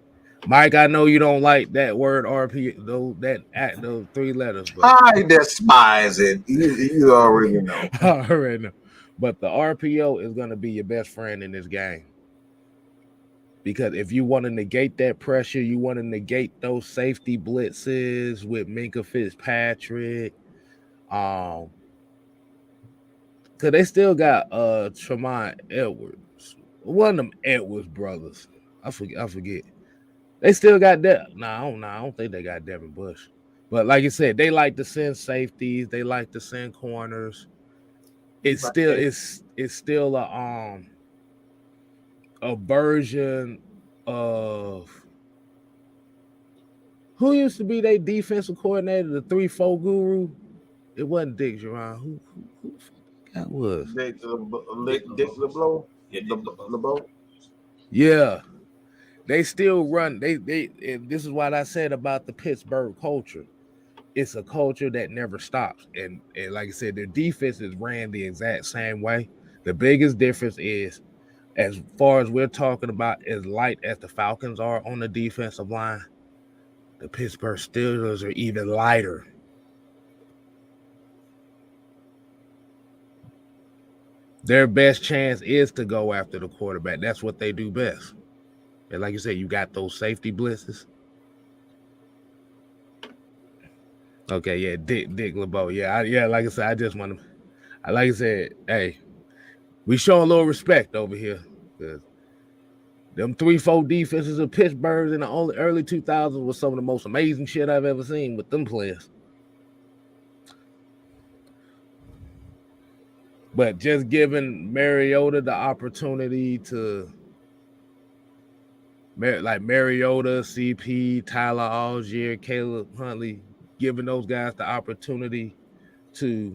Mike, I know you don't like that word RPO, those 3 letters, but I despise it. You already know. I already know. But the RPO is going to be your best friend in this game. Because if you want to negate that pressure, you want to negate those safety blitzes with Minkah Fitzpatrick. Because they still got Tremont Edwards. One of them Edwards brothers. I forget. They still got that. I don't think they got Devin Bush. But like you said, they like to send safeties. They like to send corners. It's still a version of who used to be their defensive coordinator, the 3-4 guru. It wasn't Dick Geron. Who that was? Dick LeBeau. LeBeau. Yeah. They still run. They and this is what I said about the Pittsburgh culture. It's a culture that never stops. And like I said, their defense is ran the exact same way. The biggest difference is, as far as we're talking about, as light as the Falcons are on the defensive line, the Pittsburgh Steelers are even lighter. Their best chance is to go after the quarterback. That's what they do best. And like you said, you got those safety blitzes. Okay, yeah, Dick LeBeau. Yeah, like I said, I just want to, like I said, hey, we show a little respect over here. Them 3-4 defenses of Pittsburgh in the early 2000s was some of the most amazing shit I've ever seen with them players. But just giving Mariota the opportunity to, like Mariota, CP, Tyler Algier, Caleb Huntley, giving those guys the opportunity to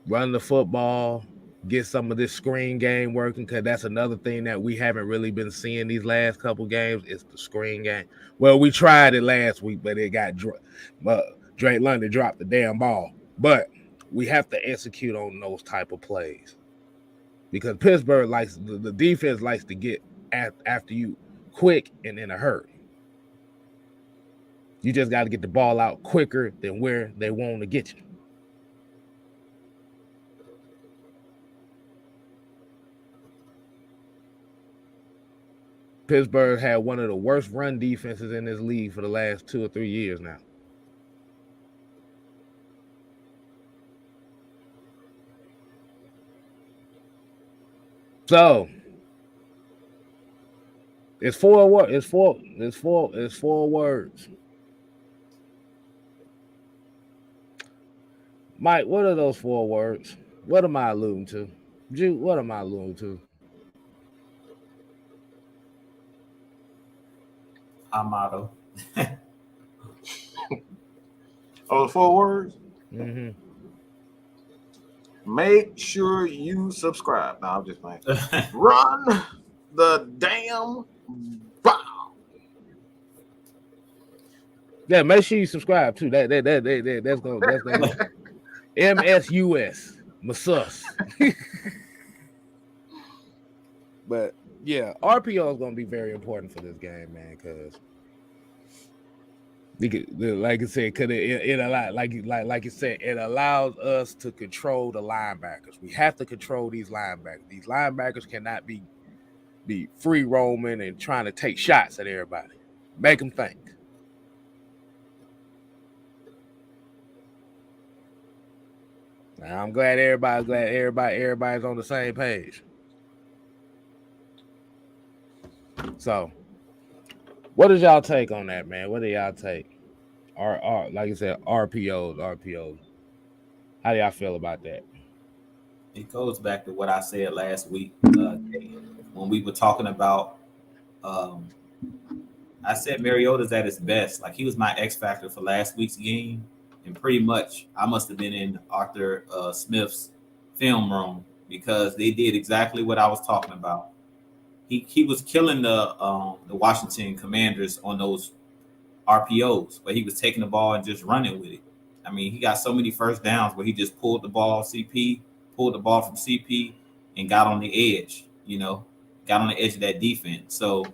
run the football, get some of this screen game working, because that's another thing that we haven't really been seeing these last couple games is the screen game. Well, we tried it last week, but it got Drake London dropped the damn ball. But we have to execute on those type of plays because Pittsburgh likes the defense likes to get after you quick and in a hurry. You just got to get the ball out quicker than where they want to get you. Pittsburgh had one of the worst run defenses in this league for the last 2 or 3 years now. So it's 4 words. It's four words. Mike, what are those 4 words? What am I alluding to? Jude, what am I alluding to? Our motto. Oh, the 4 words? Mm-hmm. Make sure you subscribe. No, I'm just playing. Run the damn ball. Yeah, make sure you subscribe too. That's gonna MSUS Masus. But yeah, RPO is gonna be very important for this game, man, because like I said, because it allows, like you said, it allows us to control the linebackers. We have to control these linebackers. These linebackers cannot be free roaming and trying to take shots at everybody. Make them think. Now, I'm glad everybody's on the same page. So, what does y'all take on that, man? What do y'all take? like I said, RPOs. How do y'all feel about that? It goes back to what I said last week, when we were talking about. Um, I said Mariota's at his best. Like he was my X factor for last week's game, and pretty much I must have been in Arthur Smith's film room because they did exactly what I was talking about. He was killing the Washington Commanders on those RPOs, but he was taking the ball and just running with it. I mean, he got so many first downs where he just pulled the ball, pulled the ball from CP, and got on the edge. Got on the edge of that defense. So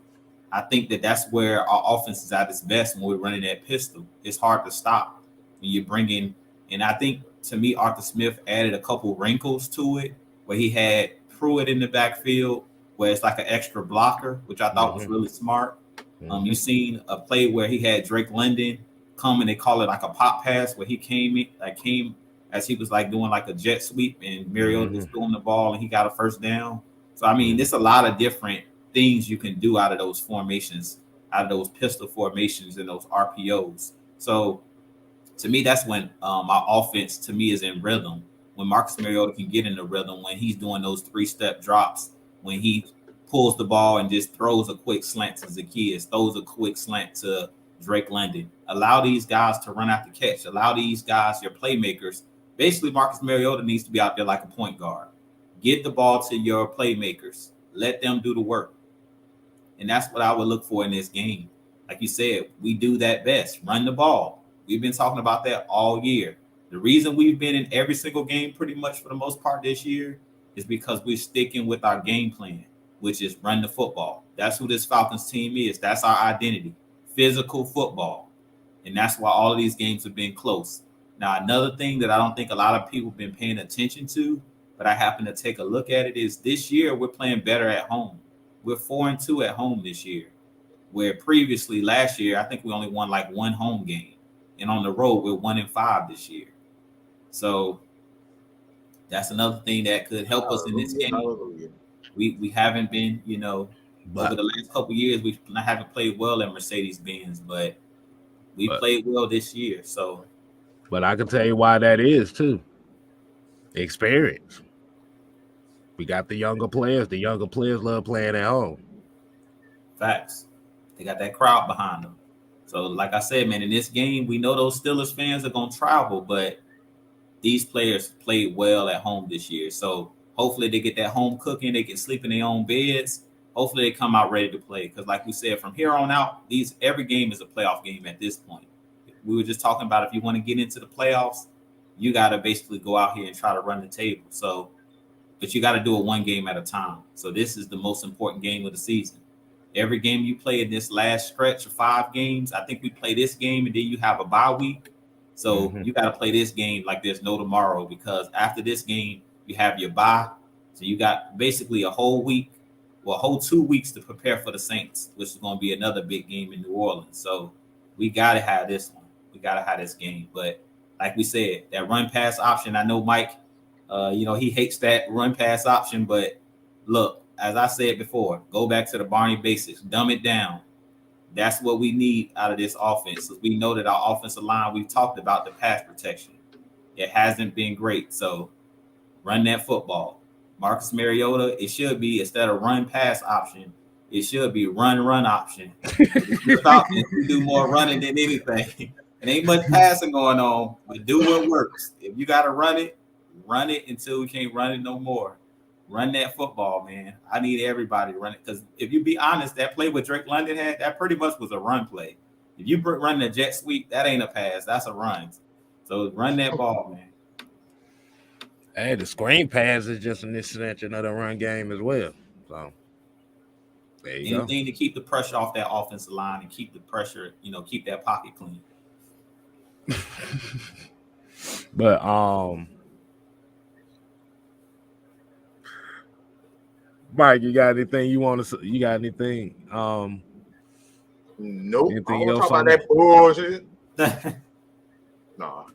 I think that's where our offense is at its best when we're running that pistol. It's hard to stop when you're bringing. And I think to me, Arthur Smith added a couple wrinkles to it where he had Pruitt in the backfield, where it's like an extra blocker, which I thought was really smart. You seen a play where he had Drake London come and they call it like a pop pass where he came as he was like doing like a jet sweep and Mariota was throwing the ball and he got a first down. So I mean, there's a lot of different things you can do out of those formations, out of those pistol formations and those RPOs. So to me, that's when our offense to me is in rhythm. When Marcus Mariota can get in the rhythm, when he's doing those 3-step drops, when he pulls the ball and just throws a quick slant to Zacchaeus, throws a quick slant to Drake London. Allow these guys to run out the catch. Allow these guys, your playmakers. Basically, Marcus Mariota needs to be out there like a point guard. Get the ball to your playmakers. Let them do the work. And that's what I would look for in this game. Like you said, we do that best. Run the ball. We've been talking about that all year. The reason we've been in every single game pretty much for the most part this year is because we're sticking with our game plan, which is run the football. That's who this Falcons team is. That's our identity. Physical football. And that's why all of these games have been close. Now, another thing that I don't think a lot of people have been paying attention to, but I happen to take a look at it, is this year we're playing better at home. We're 4-2 at home this year, where previously last year, I think we only won like one home game. And on the road, we're 1-5 this year. So that's another thing that could help us in this game. We haven't been, over the last couple of years, we haven't played well at Mercedes-Benz, but we played well this year. So, but I can tell you why that is too. Experience. We got the younger players. The younger players love playing at home. Facts. They got that crowd behind them. So, like I said, man, in this game, we know those Steelers fans are going to travel, but these players played well at home this year. So, hopefully they get that home cooking. They can sleep in their own beds. Hopefully they come out ready to play. Because like we said, from here on out, every game is a playoff game at this point. We were just talking about if you want to get into the playoffs, you got to basically go out here and try to run the table. So, but you got to do it one game at a time. So this is the most important game of the season. Every game you play in this last stretch of 5 games, I think we play this game and then you have a bye week. So you got to play this game like there's no tomorrow, because after this game, you have your bye. So you got basically a whole 2 weeks to prepare for the Saints, which is going to be another big game in New Orleans. So we got to have this one. We got to have this game. But like we said, that run pass option, I know Mike, he hates that run pass option. But look, as I said before, go back to the Barney basics, dumb it down. That's what we need out of this offense. Because we know that our offensive line, we've talked about the pass protection. It hasn't been great. So run that football. Marcus Mariota, it should be, instead of run pass option, it should be run option. Falcons, we do more running than anything. It ain't much passing going on, but do what works. If you got to run it until we can't run it no more. Run that football, man. I need everybody to run it, because if you be honest, that play with Drake London had, that pretty much was a run play. If you run a jet sweep, that ain't a pass. That's a run. So run that ball, man. Hey, the screen pass is just an extension of the run game as well. So there you anything to keep the pressure off that offensive line and keep the pressure, keep that pocket clean. But Mike, you got anything you want to? You got anything? Nope. Anything I don't else talk about that bullshit. No.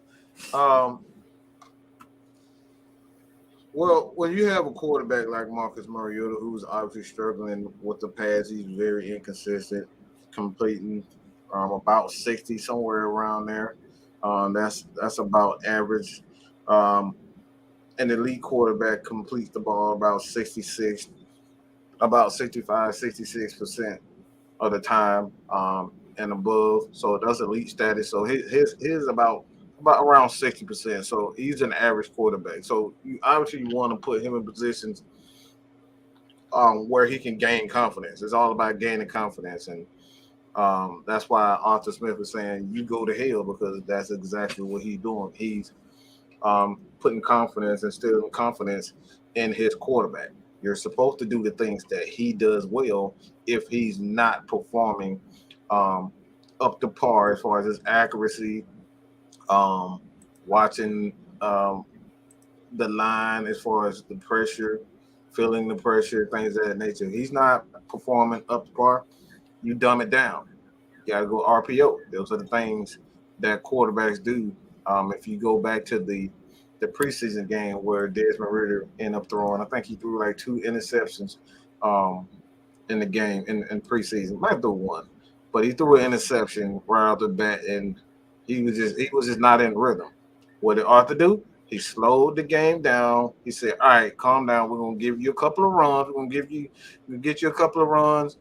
Well, when you have a quarterback like Marcus Mariota, who's obviously struggling with the pass, he's very inconsistent, completing about 60, somewhere around there. That's about average. Um, an elite quarterback completes the ball about 65, 66% of the time, and above. So that's elite status. So his about around 60%. So he's an average quarterback. So you obviously you want to put him in positions where he can gain confidence. It's all about gaining confidence, and that's why Arthur Smith is saying you go to hell, because that's exactly what he's doing. He's putting confidence, instilling confidence in his quarterback. You're supposed to do the things that he does well. If he's not performing um, up to par as far as his accuracy, um, watching the line as far as the pressure, feeling the pressure, things of that nature. He's not performing up to par. You dumb it down. You got to go RPO. Those are the things that quarterbacks do. If you go back to the preseason game where Desmond Ridder ended up throwing, I think he threw like 2 interceptions um, in the game in preseason. Might throw one, but he threw an interception right off the bat, and he was just not in rhythm. What did Arthur do? He slowed the game down. He said, "All right, calm down. We're gonna give you a couple of runs. We'll get you a couple of runs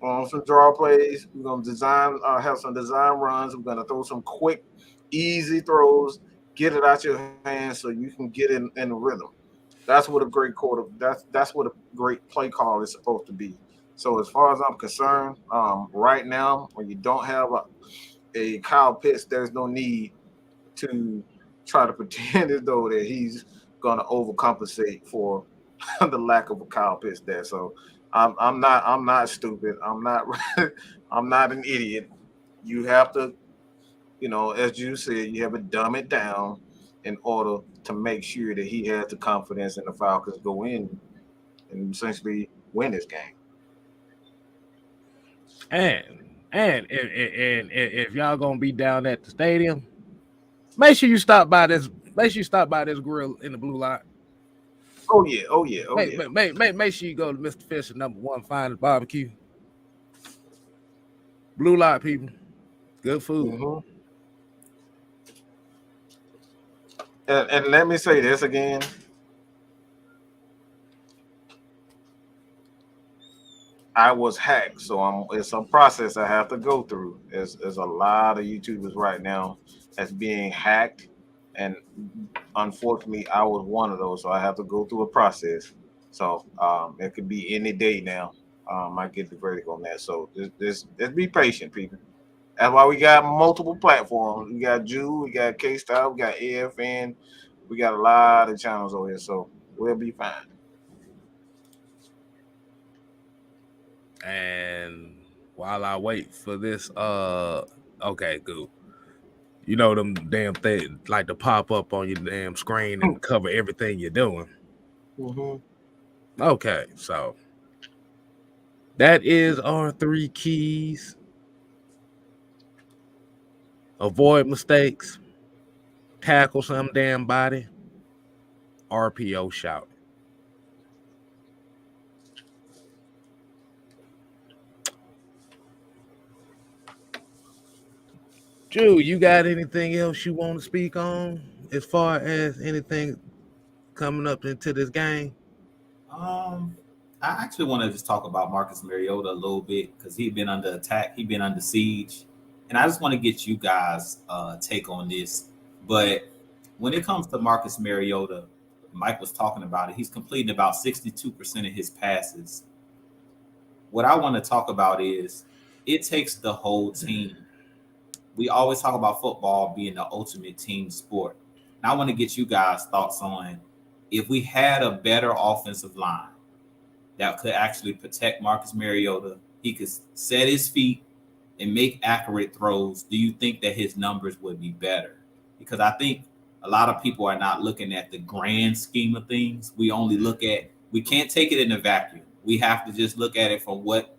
on some draw plays. We're gonna have some design runs. We're gonna throw some quick, easy throws. Get it out your hands so you can get in the rhythm. That's what a great that's what a great play call is supposed to be. So as far as I'm concerned, right now when you don't have a Kyle Pitts, there's no need to try to pretend as though that he's gonna overcompensate for the lack of a Kyle Pitts there. So I'm not stupid. I'm not I'm not an idiot. You have to, as you said, you have to dumb it down in order to make sure that he has the confidence and the Falcons go in and essentially win this game. And if y'all gonna be down at the stadium, make sure you stop by this. Make sure you stop by this grill in the blue lot. Oh yeah. Make sure you go to Mr. Fisher #1 Finest Barbecue. Blue lot, people. Good food. Mm-hmm. And let me say this again. I was hacked, so it's a process I have to go through. There's a lot of YouTubers right now that's being hacked, and unfortunately, I was one of those. So I have to go through a process. So it could be any day now. I get the verdict on that. So just be patient, people. That's why we got multiple platforms. We got Jew, we got K-Style, we got AFN, we got a lot of channels over here. So we'll be fine. And while I wait for this, okay, good. You know them damn things like to pop up on your damn screen and cover everything you're doing. Mm-hmm. Okay, so that is our 3 keys. Avoid mistakes, tackle some damn body, RPO shout. Drew, you got anything else you want to speak on as far as anything coming up into this game? I actually want to just talk about Marcus Mariota a little bit because he's been under attack, he's been under siege, and I just want to get you guys' take on this. But when it comes to Marcus Mariota, Mike was talking about it. He's completing about 62% of his passes. What I want to talk about is it takes the whole team. We always talk about football being the ultimate team sport. And I want to get you guys' thoughts on if we had a better offensive line that could actually protect Marcus Mariota, he could set his feet and make accurate throws. Do you think that his numbers would be better? Because I think a lot of people are not looking at the grand scheme of things. We can't take it in a vacuum. We have to just look at it from what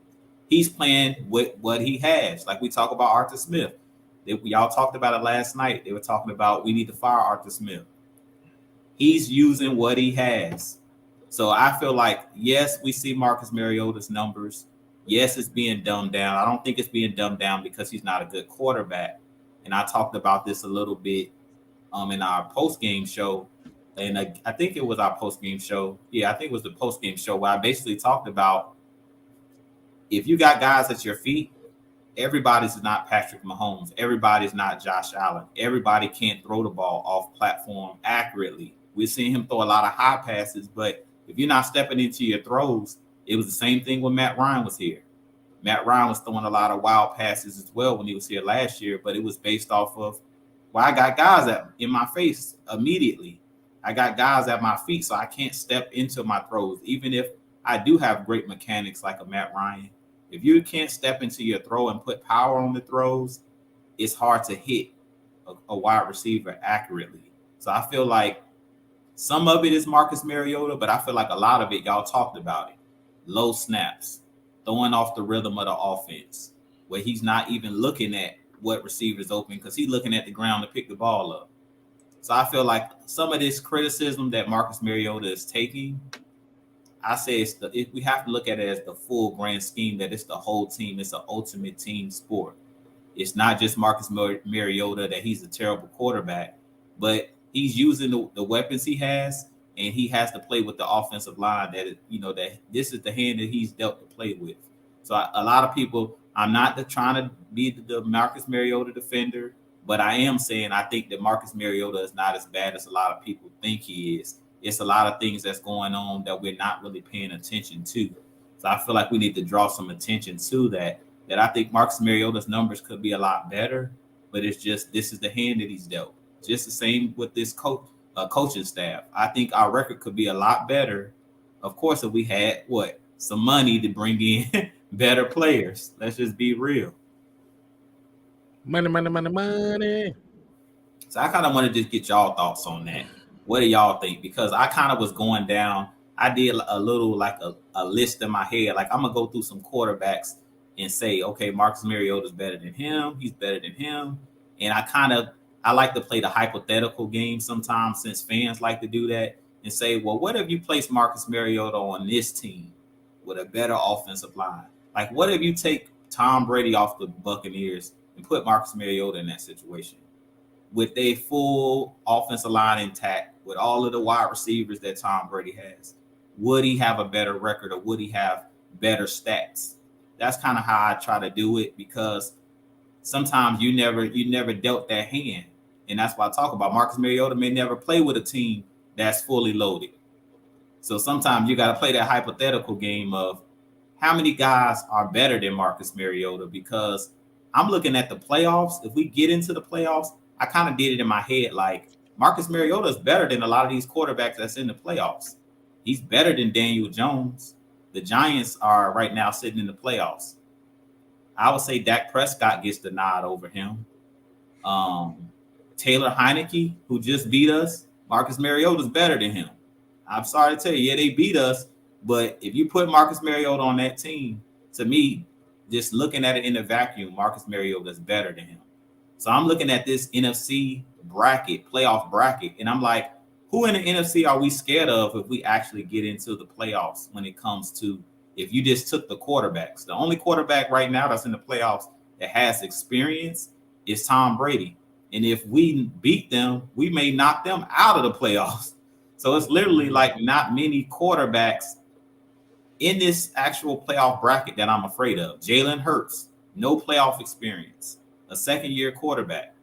he's playing, what he has. Like we talk about Arthur Smith. Y'all talked about it last night. They were talking about we need to fire Arthur Smith. He's using what he has. So I feel like, yes, we see Marcus Mariota's numbers, Yes, it's being dumbed down. I don't think it's being dumbed down because he's not a good quarterback. And I talked about this a little bit in our post game show, and I think it was our post game show. Yeah, I think it was the post game show where I basically talked about if you got guys at your feet, everybody's not Patrick Mahomes. Everybody's not Josh Allen. Everybody can't throw the ball off platform accurately. We're seeing him throw a lot of high passes, but if you're not stepping into your throws, it was the same thing when Matt Ryan was here. Matt Ryan was throwing a lot of wild passes as well when he was here last year, but it was based off of, well, I got guys in my face immediately. I got guys at my feet, so I can't step into my throws. Even if I do have great mechanics like a Matt Ryan, if you can't step into your throw and put power on the throws, it's hard to hit a wide receiver accurately. So I feel like some of it is Marcus Mariota, but I feel like a lot of it, y'all talked about it. Low snaps, throwing off the rhythm of the offense, where he's not even looking at what receiver's open because he's looking at the ground to pick the ball up. So I feel like some of this criticism that Marcus Mariota is taking, I say we have to look at it as the full grand scheme, that it's the whole team. It's an ultimate team sport. It's not just Marcus Mariota that he's a terrible quarterback, but he's using the weapons he has, and he has to play with the offensive line that this is the hand that he's dealt to play with. So a lot of people, I'm not trying to be the Marcus Mariota defender, but I am saying I think that Marcus Mariota is not as bad as a lot of people think he is. It's a lot of things that's going on that we're not really paying attention to. So I feel like we need to draw some attention to that I think Marcus Mariota's numbers could be a lot better, but it's just this is the hand that he's dealt. Just the same with this coaching staff. I think our record could be a lot better, of course, if we had some money to bring in better players. Let's just be real. Money, money, money, money. So I kind of want to just get y'all thoughts on that. What do y'all think? Because I kind of was going down. I did a little like a list in my head. Like I'm gonna go through some quarterbacks and say, okay, Marcus Mariota's better than him. He's better than him. And I like to play the hypothetical game sometimes, since fans like to do that, and say, well, what if you place Marcus Mariota on this team with a better offensive line? Like, what if you take Tom Brady off the Buccaneers and put Marcus Mariota in that situation with a full offensive line intact, with all of the wide receivers that Tom Brady has? Would he have a better record, or would he have better stats? That's kind of how I try to do it, because sometimes you never dealt that hand. And that's why I talk about Marcus Mariota may never play with a team that's fully loaded. So sometimes you got to play that hypothetical game of how many guys are better than Marcus Mariota, because I'm looking at the playoffs. If we get into the playoffs, I kind of did it in my head like Marcus Mariota is better than a lot of these quarterbacks that's in the playoffs. He's better than Daniel Jones. The Giants are right now sitting in the playoffs. I would say Dak Prescott gets the nod over him. Taylor Heineke, who just beat us, Marcus Mariota's better than him. I'm sorry to tell you, yeah, they beat us, but if you put Marcus Mariota on that team, to me, just looking at it in a vacuum, Marcus Mariota is better than him. So I'm looking at this NFC playoff bracket, and I'm like, who in the NFC are we scared of if we actually get into the playoffs when it comes to if you just took the quarterbacks? The only quarterback right now that's in the playoffs that has experience is Tom Brady. And if we beat them, we may knock them out of the playoffs. So it's literally like not many quarterbacks in this actual playoff bracket that I'm afraid of. Jalen Hurts, no playoff experience, a second-year quarterback.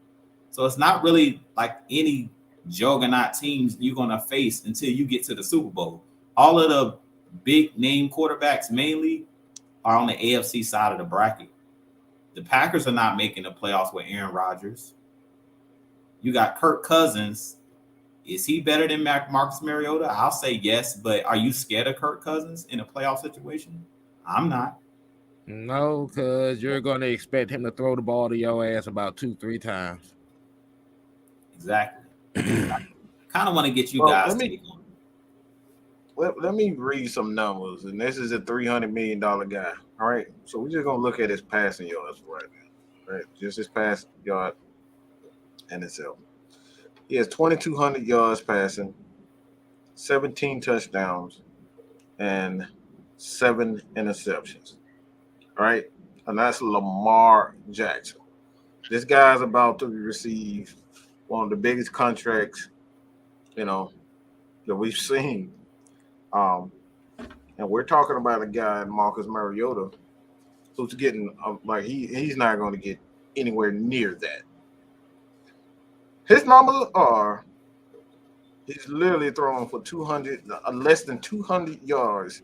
So it's not really like any juggernaut teams you're going to face until you get to the Super Bowl. All of the big name quarterbacks mainly are on the AFC side of the bracket. The Packers are not making the playoffs with Aaron Rodgers. You got Kirk Cousins. Is he better than Marcus Mariota? I'll say yes, but are you scared of Kirk Cousins in a playoff situation? I'm not. No, because you're going to expect him to throw the ball to your ass about 2-3 times. Exactly. I kind of want to get you guys take on it. Let me read some numbers, and this is a $300 million guy. All right, so we're just gonna look at his passing yards right now, right? Just his passing yard and itself. He has 2,200 yards passing, 17 touchdowns, and 7 interceptions. right? And that's Lamar Jackson. This guy's about to receive one of the biggest contracts, you know, that we've seen. Um, and we're talking about a guy, Marcus Mariota, who's getting like he's not going to get anywhere near that. His numbers are he's literally throwing for 200, less than 200 yards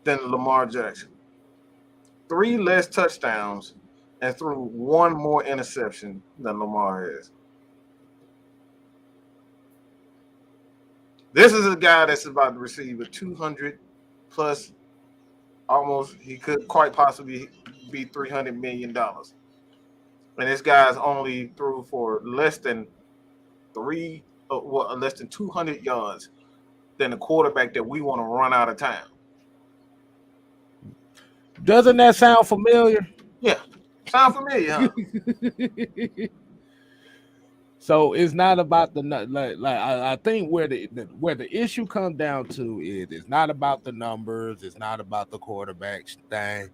than Lamar Jackson. 3 less touchdowns and threw 1 more interception than Lamar has. This is a guy that's about to receive a 200 plus, almost, he could quite possibly be $300 million. And this guy's only threw for less than less than 200 yards than the quarterback that we want to run out of town. Doesn't that sound familiar? Yeah, sound familiar, huh? So it's not about the I think where the issue comes down to is it's not about the numbers, it's not about the quarterbacks thing,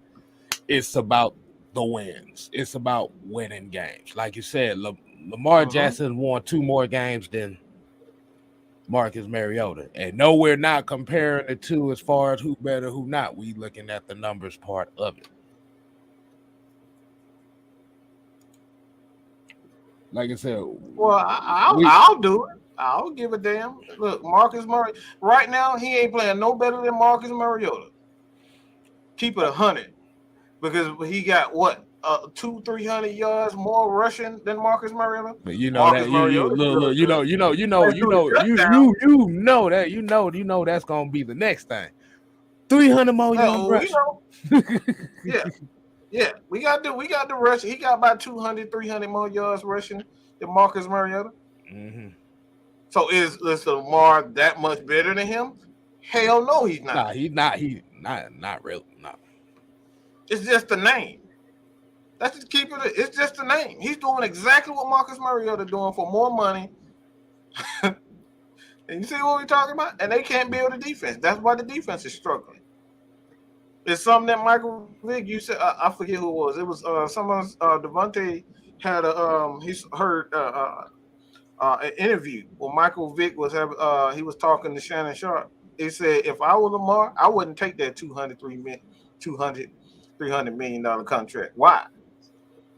it's about the wins. It's about winning games. Like you said, Lamar Jackson won 2 more games than Marcus Mariota, and no, we're not comparing the two as far as who better, who not. We looking at the numbers part of it. Like I said, well, I'll do it. I'll give a damn. Look, Marcus Mariota, right now, he ain't playing no better than Marcus Mariota. Keep it 100. Because he got what, 200-300 yards more rushing than Marcus Mariota. But you know Marcus that you know that's gonna be the next thing. 300 more yards rushing. Yeah. We got the rush. He got about 200-300 more yards rushing than Marcus Mariota. Mm-hmm. So is Lamar that much better than him? Hell no, he's not. Nah, he's not. He's not really. No. It's just the name. Let's just keep it. It's just the name. He's doing exactly what Marcus Mariota doing for more money. And you see what we're talking about? And they can't build a defense. That's why the defense is struggling. It's something that Michael Vick, you said, I forget who it was. It was someone, Devontae had he's heard an interview where Michael Vick was he was talking to Shannon Sharp. He said, if I were Lamar, I wouldn't take that $300 million contract. Why?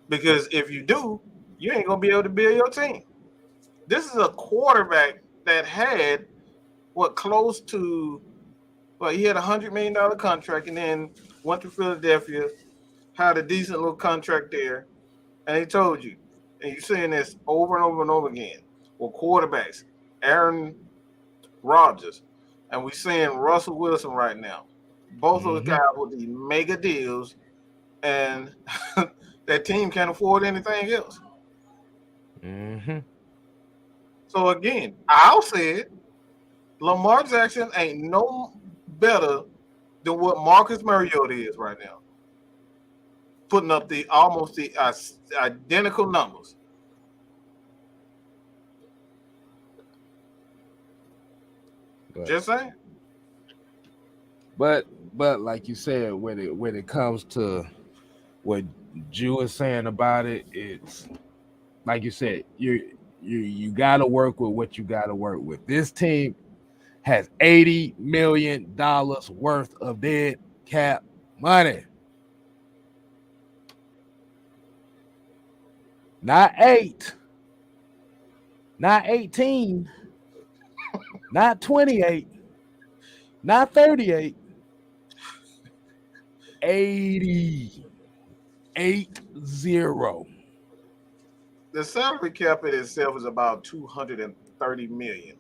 Because if you do, you ain't gonna be able to build your team. This is a quarterback that had close to, he had $100 million contract and then went to Philadelphia, had a decent little contract there, and he told you, and you're seeing this over and over and over again with quarterbacks, Aaron Rodgers, and we're seeing Russell Wilson right now. Both of those guys with these mega deals, and that team can't afford anything else. Mm-hmm. So again, I'll say it, Lamar Jackson ain't no better than what Marcus Mariota is right now, putting up almost the identical numbers. Just saying. But like you said, when it comes to what Jew is saying about it, it's like you said, you got to work with what you got to work with. This team has $80 million worth of dead cap money. Not 8, not 18, not 28, not 38, 80. The salary cap in itself is about $230 million.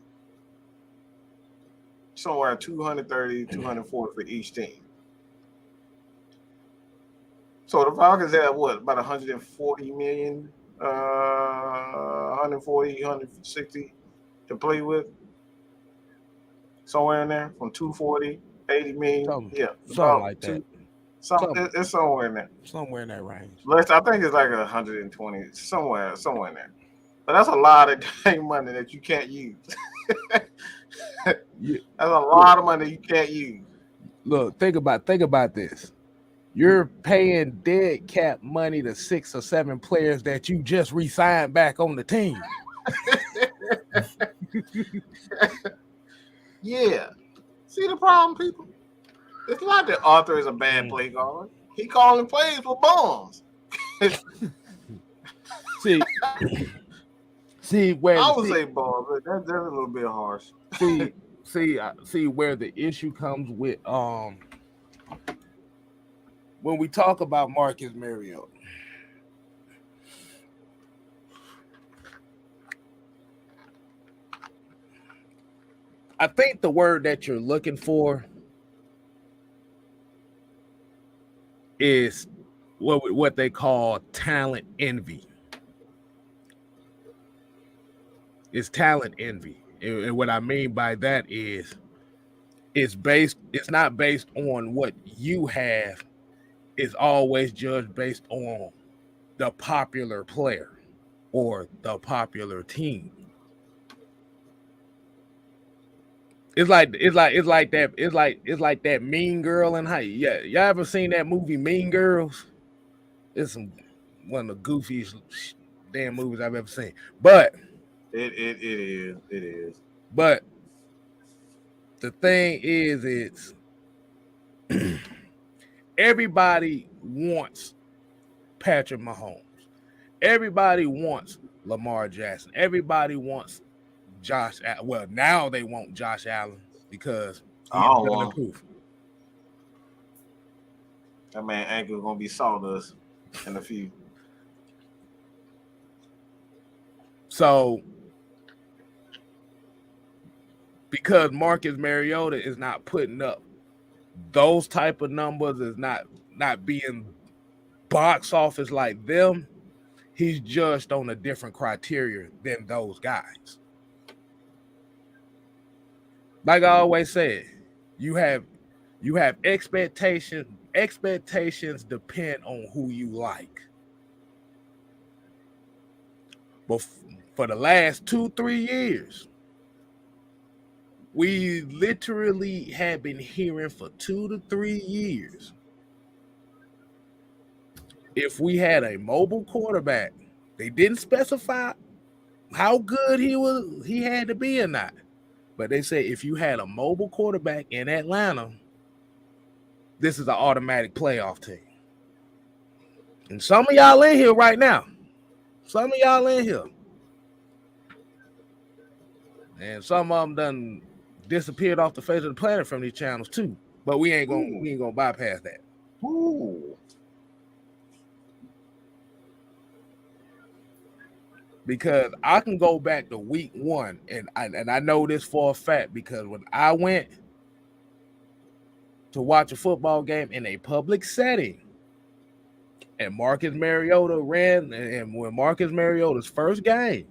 Somewhere 230, 240 for each team. So the Falcons have what, about 140 million, 140, 160 to play with. Somewhere in there from 240, 80 million. Something like that. It's somewhere in there. Somewhere in that range. I think it's like 120, somewhere in there. But that's a lot of dang money that you can't use. That's a lot of money you can't use. Look, think about this. You're paying dead cap money to 6 or 7 players that you just re-signed back on the team. Yeah. See the problem, people? It's not that Arthur is a bad play caller. He calling plays for bums. See where I would say bums, but that's a little bit harsh. see where the issue comes with when we talk about Marcus Mariota. I think the word that you're looking for is what they call talent envy. It's talent envy. And what I mean by that is it's not based on what you have. It's always judged based on the popular player or the popular team. It's like that Mean Girl in high. Yeah, y'all ever seen that movie Mean Girls? It's one of the goofiest damn movies I've ever seen. But it is. But the thing is, it's everybody wants Patrick Mahomes. Everybody wants Lamar Jackson. Everybody wants Josh Allen. Well, now they want Josh Allen because he's proof. That man ankle's gonna be sawdust in a few. So, because Marcus Mariota is not putting up those type of numbers, is not being box office like them, he's judged on a different criteria than those guys. Like I always said, you have expectations. Expectations depend on who you like. But for the last 2-3 years, we literally have been hearing for 2 to 3 years. If we had a mobile quarterback, they didn't specify how good he had to be or not. But they say if you had a mobile quarterback in Atlanta, this is an automatic playoff team. And some of y'all in here right now. Some of y'all in here. And some of them done disappeared off the face of the planet from these channels too. But we ain't gonna bypass that. Ooh. Because I can go back to week 1, and I know this for a fact because when I went to watch a football game in a public setting, and Marcus Mariota ran, and when Marcus Mariota's first game,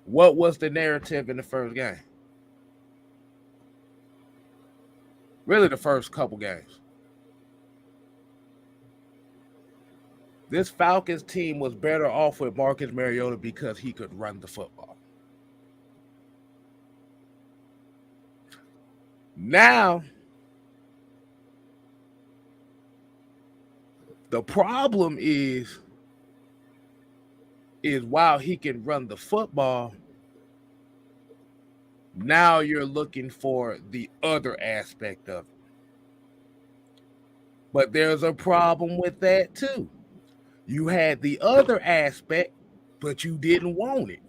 what was the narrative in the first game? Really, the first couple games. This Falcons team was better off with Marcus Mariota because he could run the football. Now, the problem is while he can run the football, now you're looking for the other aspect of it. But there's a problem with that too. You had the other aspect, but you didn't want it.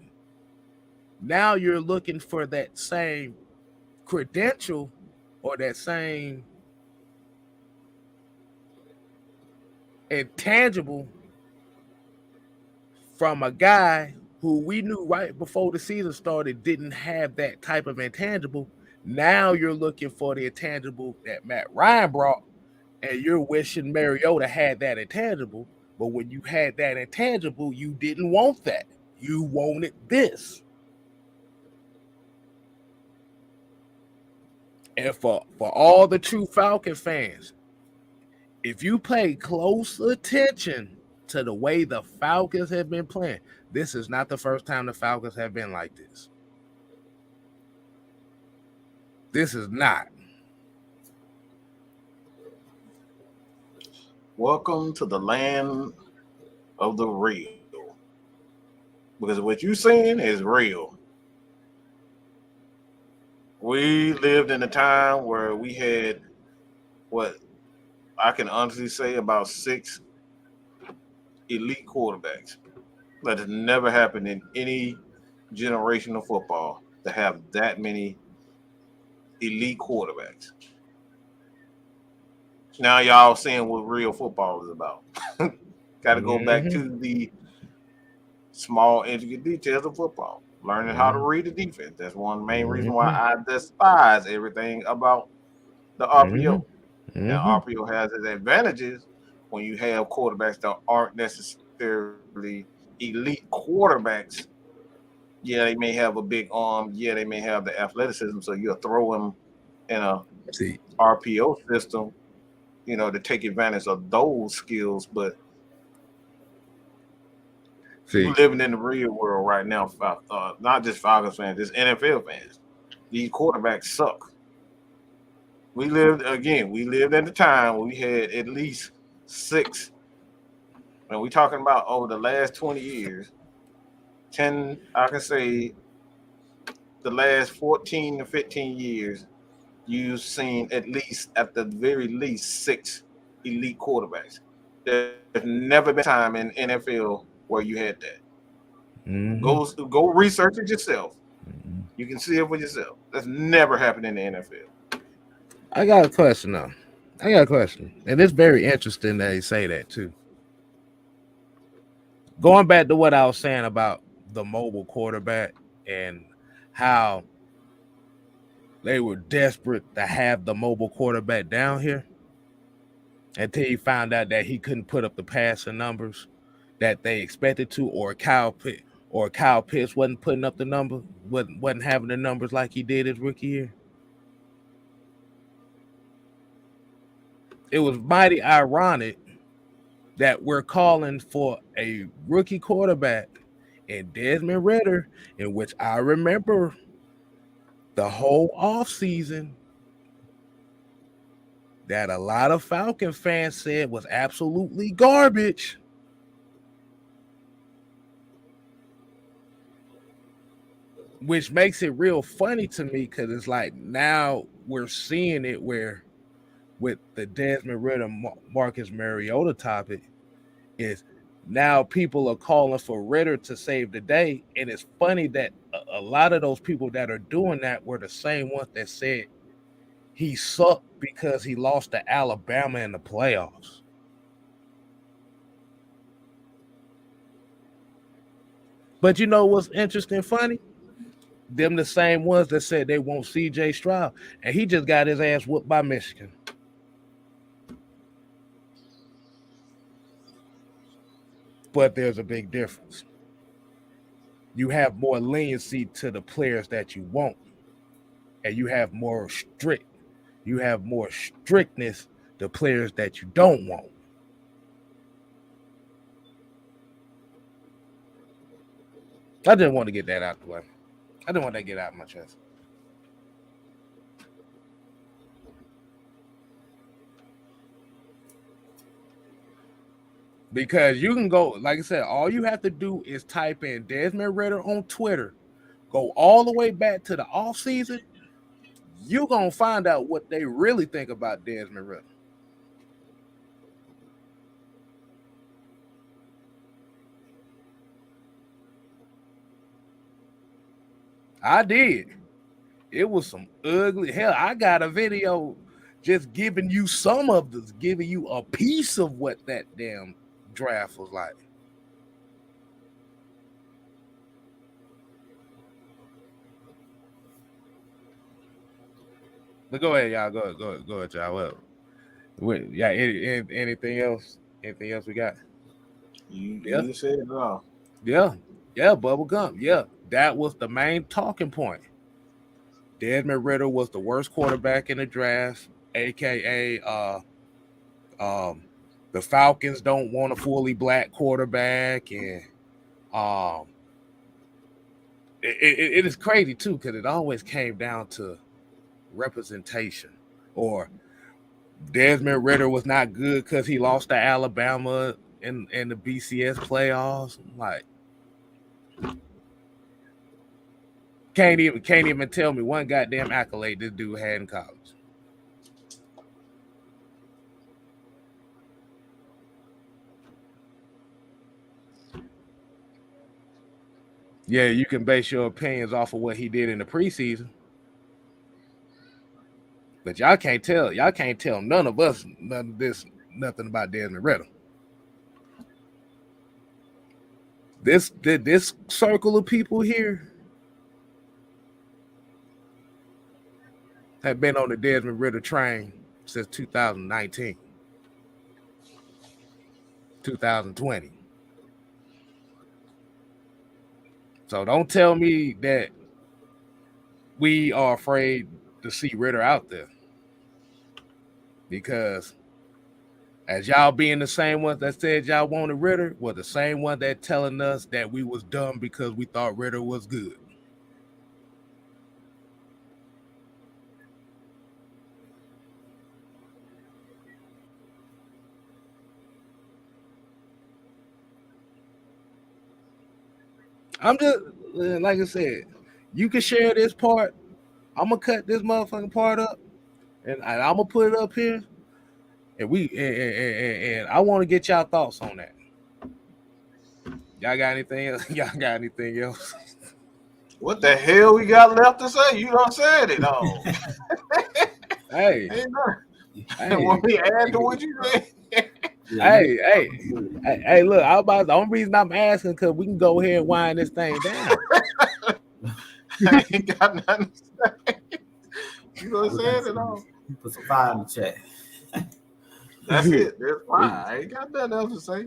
Now you're looking for that same credential or that same intangible from a guy who we knew right before the season started didn't have that type of intangible. Now you're looking for the intangible that Matt Ryan brought, and you're wishing Mariota had that intangible. But when you had that intangible, you didn't want that. You wanted this. And for all the true Falcon fans, if you pay close attention to the way the Falcons have been playing, this is not the first time the Falcons have been like this. This is not. Welcome to the land of the real. Because what you're seeing is real. We lived in a time where we had what I can honestly say about 6 elite quarterbacks. That has never happened in any generation of football to have that many elite quarterbacks. Now y'all seeing what real football is about. Got to go back to the small intricate details of football. Learning how to read the defense. That's one main reason why I despise everything about the RPO. Now RPO has its advantages when you have quarterbacks that aren't necessarily elite quarterbacks. Yeah, they may have a big arm. Yeah, they may have the athleticism. So you'll throw them in a RPO system, to take advantage of those skills. But we're living in the real world right now. Not just Falcons fans, just NFL fans. These quarterbacks suck. We lived at the time when we had at least 6. And we're talking about over the last 20 years, 10, I can say the last 14 to 15 years, you've seen at the very least 6 elite quarterbacks. There's never been a time in NFL where you had that. Go research it yourself. You can see it for yourself. That's never happened in the NFL. I got a question though. And it's very interesting that you say that too. Going back to what I was saying about the mobile quarterback and how they were desperate to have the mobile quarterback down here until he found out that he couldn't put up the passing numbers that they expected to, or Kyle Pitts wasn't putting up the number, wasn't having the numbers like he did his rookie year. It was mighty ironic that we're calling for a rookie quarterback in Desmond Ridder, in which I remember the whole offseason that a lot of Falcon fans said was absolutely garbage. Which makes it real funny to me, because it's like now we're seeing it where with the Desmond Ridder Marcus Mariota topic is now people are calling for Ridder to save the day. And it's funny that a lot of those people that are doing that were the same ones that said he sucked because he lost to Alabama in the playoffs. But you know what's interesting, funny? Them the same ones that said they want CJ Stroud, and he just got his ass whooped by Michigan. But there's a big difference. You have more leniency to the players that you want, and you have more strictness to players that you don't want. I didn't want to get that out the way. I didn't want that to get out of my chest. Because you can go, like I said, all you have to do is type in Desmond Ridder on Twitter, go all the way back to the offseason. You're going to find out what they really think about Desmond Ridder. I did. It was some ugly hell. I got a video just giving you giving you a piece of what that damn draft was like. But go ahead, y'all. Go ahead, y'all. Well, yeah. Anything else? Anything else we got? You said it all. Yeah. Bubble gum. Yeah, that was the main talking point. Desmond Ridder was the worst quarterback in the draft, aka the Falcons don't want a fully black quarterback, and it is crazy too, because it always came down to representation, or Desmond Ritter was not good because he lost to Alabama in the BCS playoffs. Like, can't even tell me one goddamn accolade this dude had in college. Yeah, you can base your opinions off of what he did in the preseason. But y'all can't tell none of us nothing about Desmond Ritter. This circle of people here have been on the Desmond Ritter train since 2019, 2020. So don't tell me that we are afraid to see Ritter out there. Because as y'all being the same ones that said y'all wanted Ritter, were the same one that telling us that we was dumb because we thought Ritter was good. I'm just, like I said, you can share this part. I'm going to cut this motherfucking part up. And I'm gonna put it up here, and I want to get y'all thoughts on that. Y'all got anything else? Y'all got anything else? What the hell we got left to say? You done said it all. Hey, want me to add to what you said? Hey, look, the only reason I'm asking because we can go ahead and wind this thing down. I ain't got nothing to say. You know what I'm saying? It all. Put some fire in the chat. That's it. That's fine. I ain't got nothing else to say.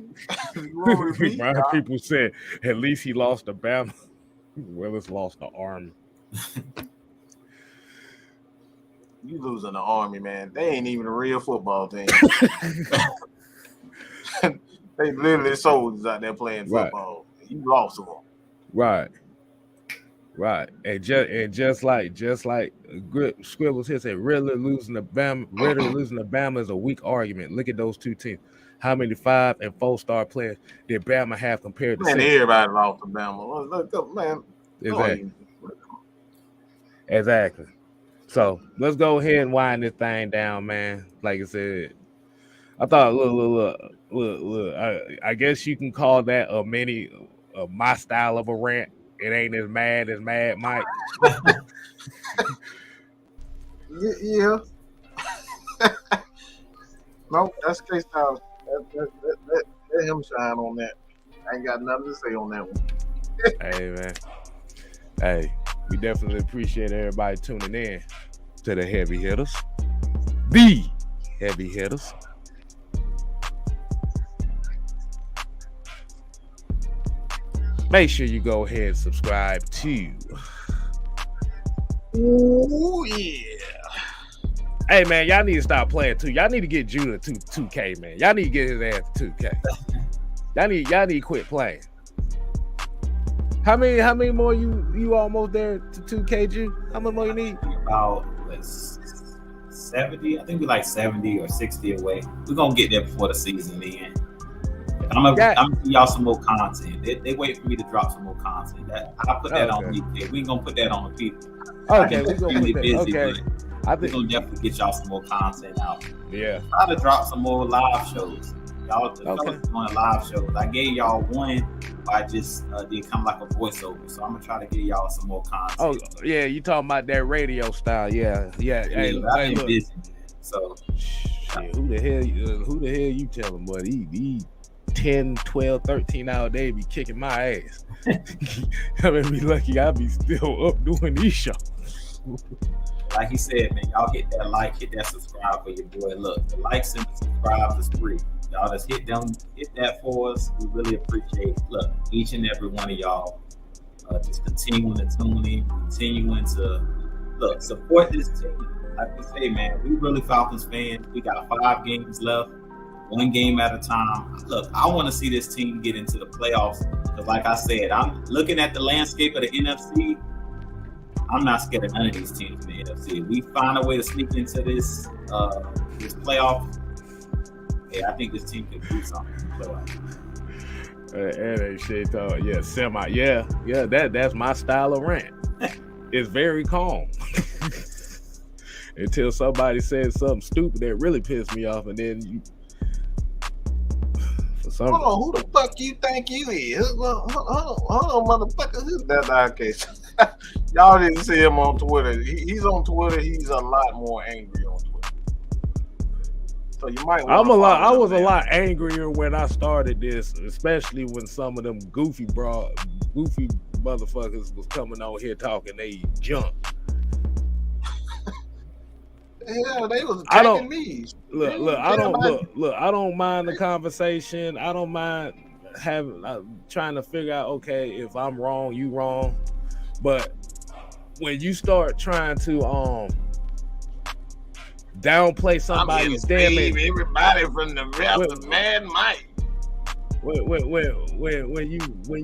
People said at least he lost to Bama. Willis lost the Army. You losing the Army, man. They ain't even a real football team. They literally soldiers out there playing football. Right. You lost them. Right. And just like Scribbles here said, Ritter losing to Bama is a weak argument. Look at those two teams. How many 5- and 4-star players did Bama have compared to? Man, everybody lost to Bama. Look up, man. Exactly. So let's go ahead and wind this thing down, man. Like I said, I thought look. I guess you can call that my style of a rant. It ain't as mad as Mad Mike. Yeah. No, that's K Styles. Let him shine on that. I ain't got nothing to say on that one. Hey, man. Hey, we definitely appreciate everybody tuning in to the Heavy Hitters. The Heavy Hitters. Make sure you go ahead and subscribe to. Ooh, yeah. Hey, man, y'all need to stop playing too. Y'all need to get Judah to 2K, man. Y'all need to get his ass to 2K. Y'all need to quit playing. How many more you almost there to 2K, Ju? How much more you need? About 70. I think we're like 70 or 60 away. We're gonna get there before the season ends. I'm gonna give y'all some more content. They wait for me to drop some more content. I'll put that on me. We ain't gonna put that on the people. Okay, we're gonna put that. Busy, okay. We're gonna definitely get y'all some more content out. Yeah. Try to drop some more live shows. Y'all doing live shows. I gave y'all one. I just did kind of like a voiceover. So I'm gonna try to get y'all some more content. Oh yeah, you talking about that radio style? Yeah. Hey, I've been busy. So shit, who the hell you telling, buddy? He 10, 12, 13 hour day be kicking my ass. I mean, be lucky I be still up doing these shows. Like he said, man, y'all hit that like, hit that subscribe for your boy. Look, the likes and the subscribes is free. Y'all just hit that for us. We really appreciate it. Look, each and every one of y'all just continuing to tune in, continuing to support this team. Like we say, man, we really Falcons fans. We got 5 games left, 1 game at a time. Look, I want to see this team get into the playoffs because, like I said, I'm looking at the landscape of the NFC. I'm not scared of none of these teams in the NFC. If we find a way to sneak into this playoff, yeah, I think this team can do something in the playoff. And ain't shit talk. Yeah, semi. Yeah. That's my style of rant. It's very calm. Until somebody says something stupid that really pissed me off, and then you. For some. Hold on, who the fuck you think you is? Hold on, motherfucker. Who's that case? Y'all didn't see him on Twitter. He's on Twitter. He's a lot more angry on Twitter. So you might. I was a lot angrier when I started this, especially when some of them goofy motherfuckers was coming on here talking they junk. Yeah, they was attacking me. I don't mind the conversation. I don't mind trying to figure out, okay, if I'm wrong, you wrong. But when you start trying to downplay somebody's damage, everybody from the rest of Mad Mike. When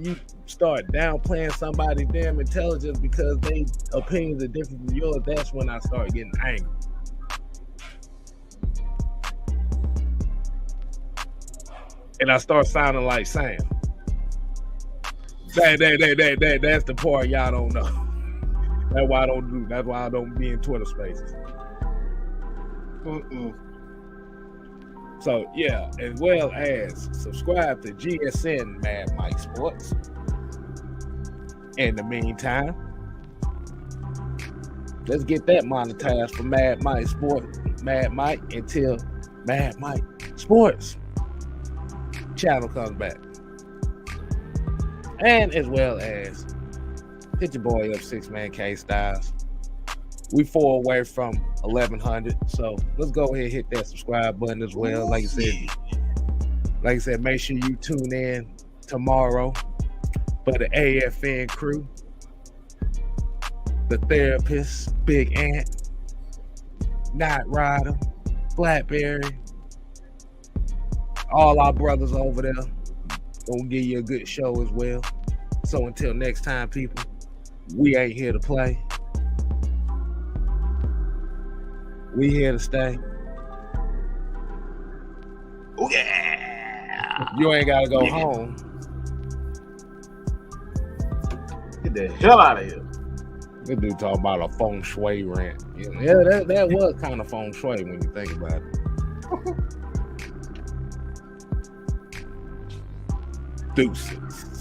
you start downplaying somebody's damn intelligence because their opinions are different from yours, that's when I start getting angry. And I start sounding like Sam. That's the part y'all don't know. That's why I don't be in Twitter spaces. So yeah, as well as subscribe to GSN Mad Mike Sports. In the meantime, let's get that monetized for Mad Mike Sports. Mad Mike until Mad Mike Sports channel comes back. And as well as hit your boy up 6-man K Styles. We 4 away from 1100, so let's go ahead and hit that subscribe button as well. Like I said, make sure you tune in tomorrow for the AFN crew, the Therapist, Big Ant, Night Rider, Blackberry, all our brothers over there. Gonna give you a good show as well. So until next time, people, we ain't here to play. We here to stay. Oh yeah! You ain't gotta go home. Get the hell out of here. This dude talking about a feng shui rant. Yeah, that was kind of feng shui when you think about it. Deuces.